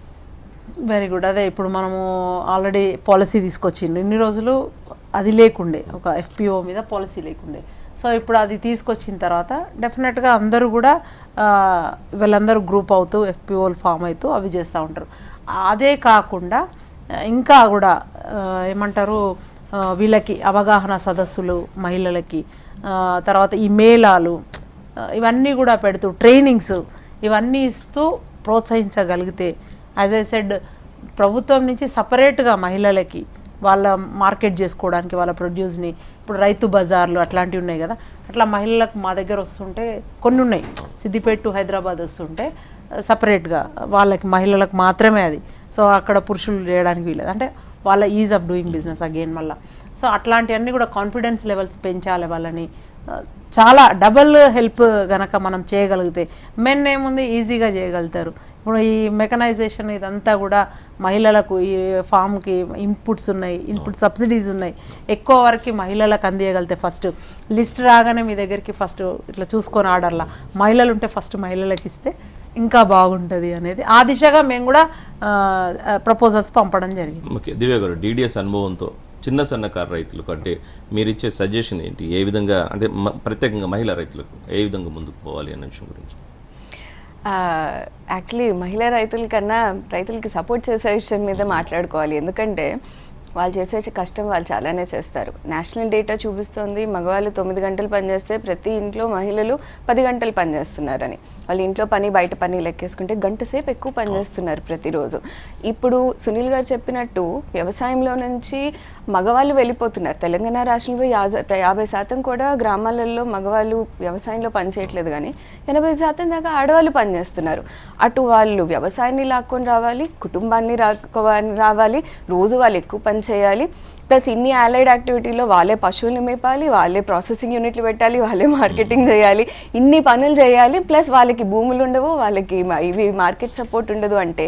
Very good. అదే ఇప్పుడు మనము ఆల్రెడీ పాలసీ తీసుకొచ్చిండు, ఇన్ని రోజులు అది లేకుండే, ఒక ఎఫ్పిఓ మీద పాలసీ లేకుండే. సో ఇప్పుడు అది తీసుకొచ్చిన తర్వాత డెఫినెట్గా అందరూ కూడా వీళ్ళందరూ గ్రూప్ అవుతూ ఎఫ్పిఓలు ఫామ్ అవుతూ అవి చేస్తూ ఉంటారు. అదే కాకుండా ఇంకా కూడా ఏమంటారు, వీళ్ళకి అవగాహన సదస్సులు మహిళలకి, తర్వాత ఈ మేళాలు ఇవన్నీ కూడా పెడుతూ ట్రైనింగ్స్ ఇవన్నీ ఇస్తూ ప్రోత్సహించగలిగితే, యాజ్ ఐ సెడ్, ప్రభుత్వం నుంచి సపరేట్గా మహిళలకి వాళ్ళ మార్కెట్ చేసుకోవడానికి వాళ్ళ ప్రొడ్యూస్ని, ఇప్పుడు రైతు బజార్లు అట్లాంటివి ఉన్నాయి కదా, అట్లా మహిళలకు మా దగ్గర వస్తుంటే కొన్ని ఉన్నాయి, సిద్దిపేట టు హైదరాబాద్ వస్తుంటే సపరేట్గా వాళ్ళకి మహిళలకు మాత్రమే అది. సో అక్కడ పురుషులు చేయడానికి వీలేదు, అంటే వాళ్ళ is of doing business again మళ్ళీ. సో అట్లాంటివన్నీ కూడా కాన్ఫిడెన్స్ లెవెల్స్ పెంచాలి వాళ్ళని. చాలా డబల్ హెల్ప్ గనక మనం చేయగలిగితే, మెన్ ఏముంది ఈజీగా చేయగలుగుతారు. ఇప్పుడు ఈ మెకనైజేషన్ ఇదంతా కూడా మహిళలకు, ఈ ఫామ్కి ఇన్పుట్స్ ఉన్నాయి, ఇన్పుట్ సబ్సిడీస్ ఉన్నాయి, ఎక్కువ వరకు మహిళలకు అందియగలిగితే, ఫస్ట్ లిస్ట్ రాగానే మీ దగ్గరికి ఫస్ట్ ఇట్లా చూసుకొని ఆర్డర్లా మహిళలు ఉంటే ఫస్ట్ మహిళలకు ఇస్తే ఇంకా బాగుంటుంది అనేది ఆ దిశగా మేము కూడా ప్రపోజల్స్ పంపడం జరిగింది. ఓకే దివ్య గారు, డిడిఎస్ అనుభవంతో చిన్న సన్నకారు రైతులకు అంటే మీరు ఇచ్చే సజెషన్ ఏంటి? ఏ విధంగా అంటే ప్రత్యేకంగా మహిళా రైతులకు ఏ విధంగా ముందుకు పోవాలి అనే విషయం గురించి? యాక్చువల్లీ మహిళా రైతుల కన్నా రైతులకి సపోర్ట్ చేసే విషయం మీద మాట్లాడుకోవాలి. ఎందుకంటే వాళ్ళు చేసే కష్టం వాళ్ళు చాలానే చేస్తారు. నేషనల్ డేటా చూపిస్తోంది మగవాళ్ళు 9 గంటలు పనిచేస్తే ప్రతి ఇంట్లో మహిళలు 10 గంటలు పనిచేస్తున్నారని. వాళ్ళు ఇంట్లో పని బయట పని లెక్కేసుకుంటే గంట సేపు ఎక్కువ పనిచేస్తున్నారు ప్రతిరోజు. ఇప్పుడు సునీల్ గారు చెప్పినట్టు వ్యవసాయంలో నుంచి మగవాళ్ళు వెళ్ళిపోతున్నారు. తెలంగాణ రాష్ట్రంలో 50% కూడా గ్రామాలలో మగవాళ్ళు వ్యవసాయంలో పనిచేయట్లేదు, కానీ 80% దాకా ఆడవాళ్ళు పనిచేస్తున్నారు. అటు వాళ్ళు వ్యవసాయాన్ని లాక్కొని రావాలి, కుటుంబాన్ని రావాలి, రోజు వాళ్ళు ఎక్కువ పని చేయాలి, ప్లస్ ఇన్ని అలైడ్ యాక్టివిటీలో వాళ్ళే పశువుల్ని మేపాలి, వాళ్ళే ప్రాసెసింగ్ యూనిట్లు పెట్టాలి, వాళ్ళే మార్కెటింగ్ చేయాలి, ఇన్ని పనులు చేయాలి, ప్లస్ వాళ్ళకి భూములు ఉండవు, వాళ్ళకి ఇవి మార్కెట్ సపోర్ట్ ఉండదు. అంటే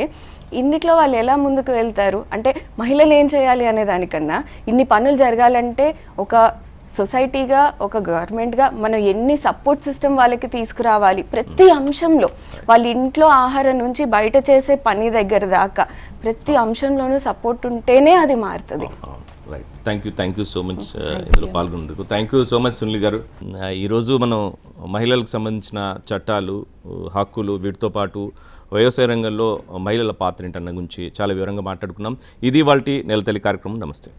ఇన్నిట్లో వాళ్ళు ఎలా ముందుకు వెళ్తారు? అంటే మహిళలు ఏం చేయాలి అనే దానికన్నా ఇన్ని పనులు జరగాలంటే ఒక సొసైటీగా, ఒక గవర్నమెంట్గా మనం ఎన్ని సపోర్ట్ సిస్టమ్ వాళ్ళకి తీసుకురావాలి, ప్రతి అంశంలో వాళ్ళ ఇంట్లో ఆహారం నుంచి బయట చేసే పని దగ్గర దాకా ప్రతి అంశంలోనూ సపోర్ట్ ఉంటేనే అది మారుతుంది. Right, thank you so much ఇందులో పాల్గొన్నందుకు. Thank you so much Sunil గారు. ఈరోజు మనం మహిళలకు సంబంధించిన చట్టాలు, హక్కులు, వీటితో పాటు వ్యవసాయ రంగంలో మహిళల పాత్ర ఏంటన్న గురించి చాలా వివరంగా మాట్లాడుకున్నాం. ఇది వాళ్ళ నెలతల్లి కార్యక్రమం. నమస్తే.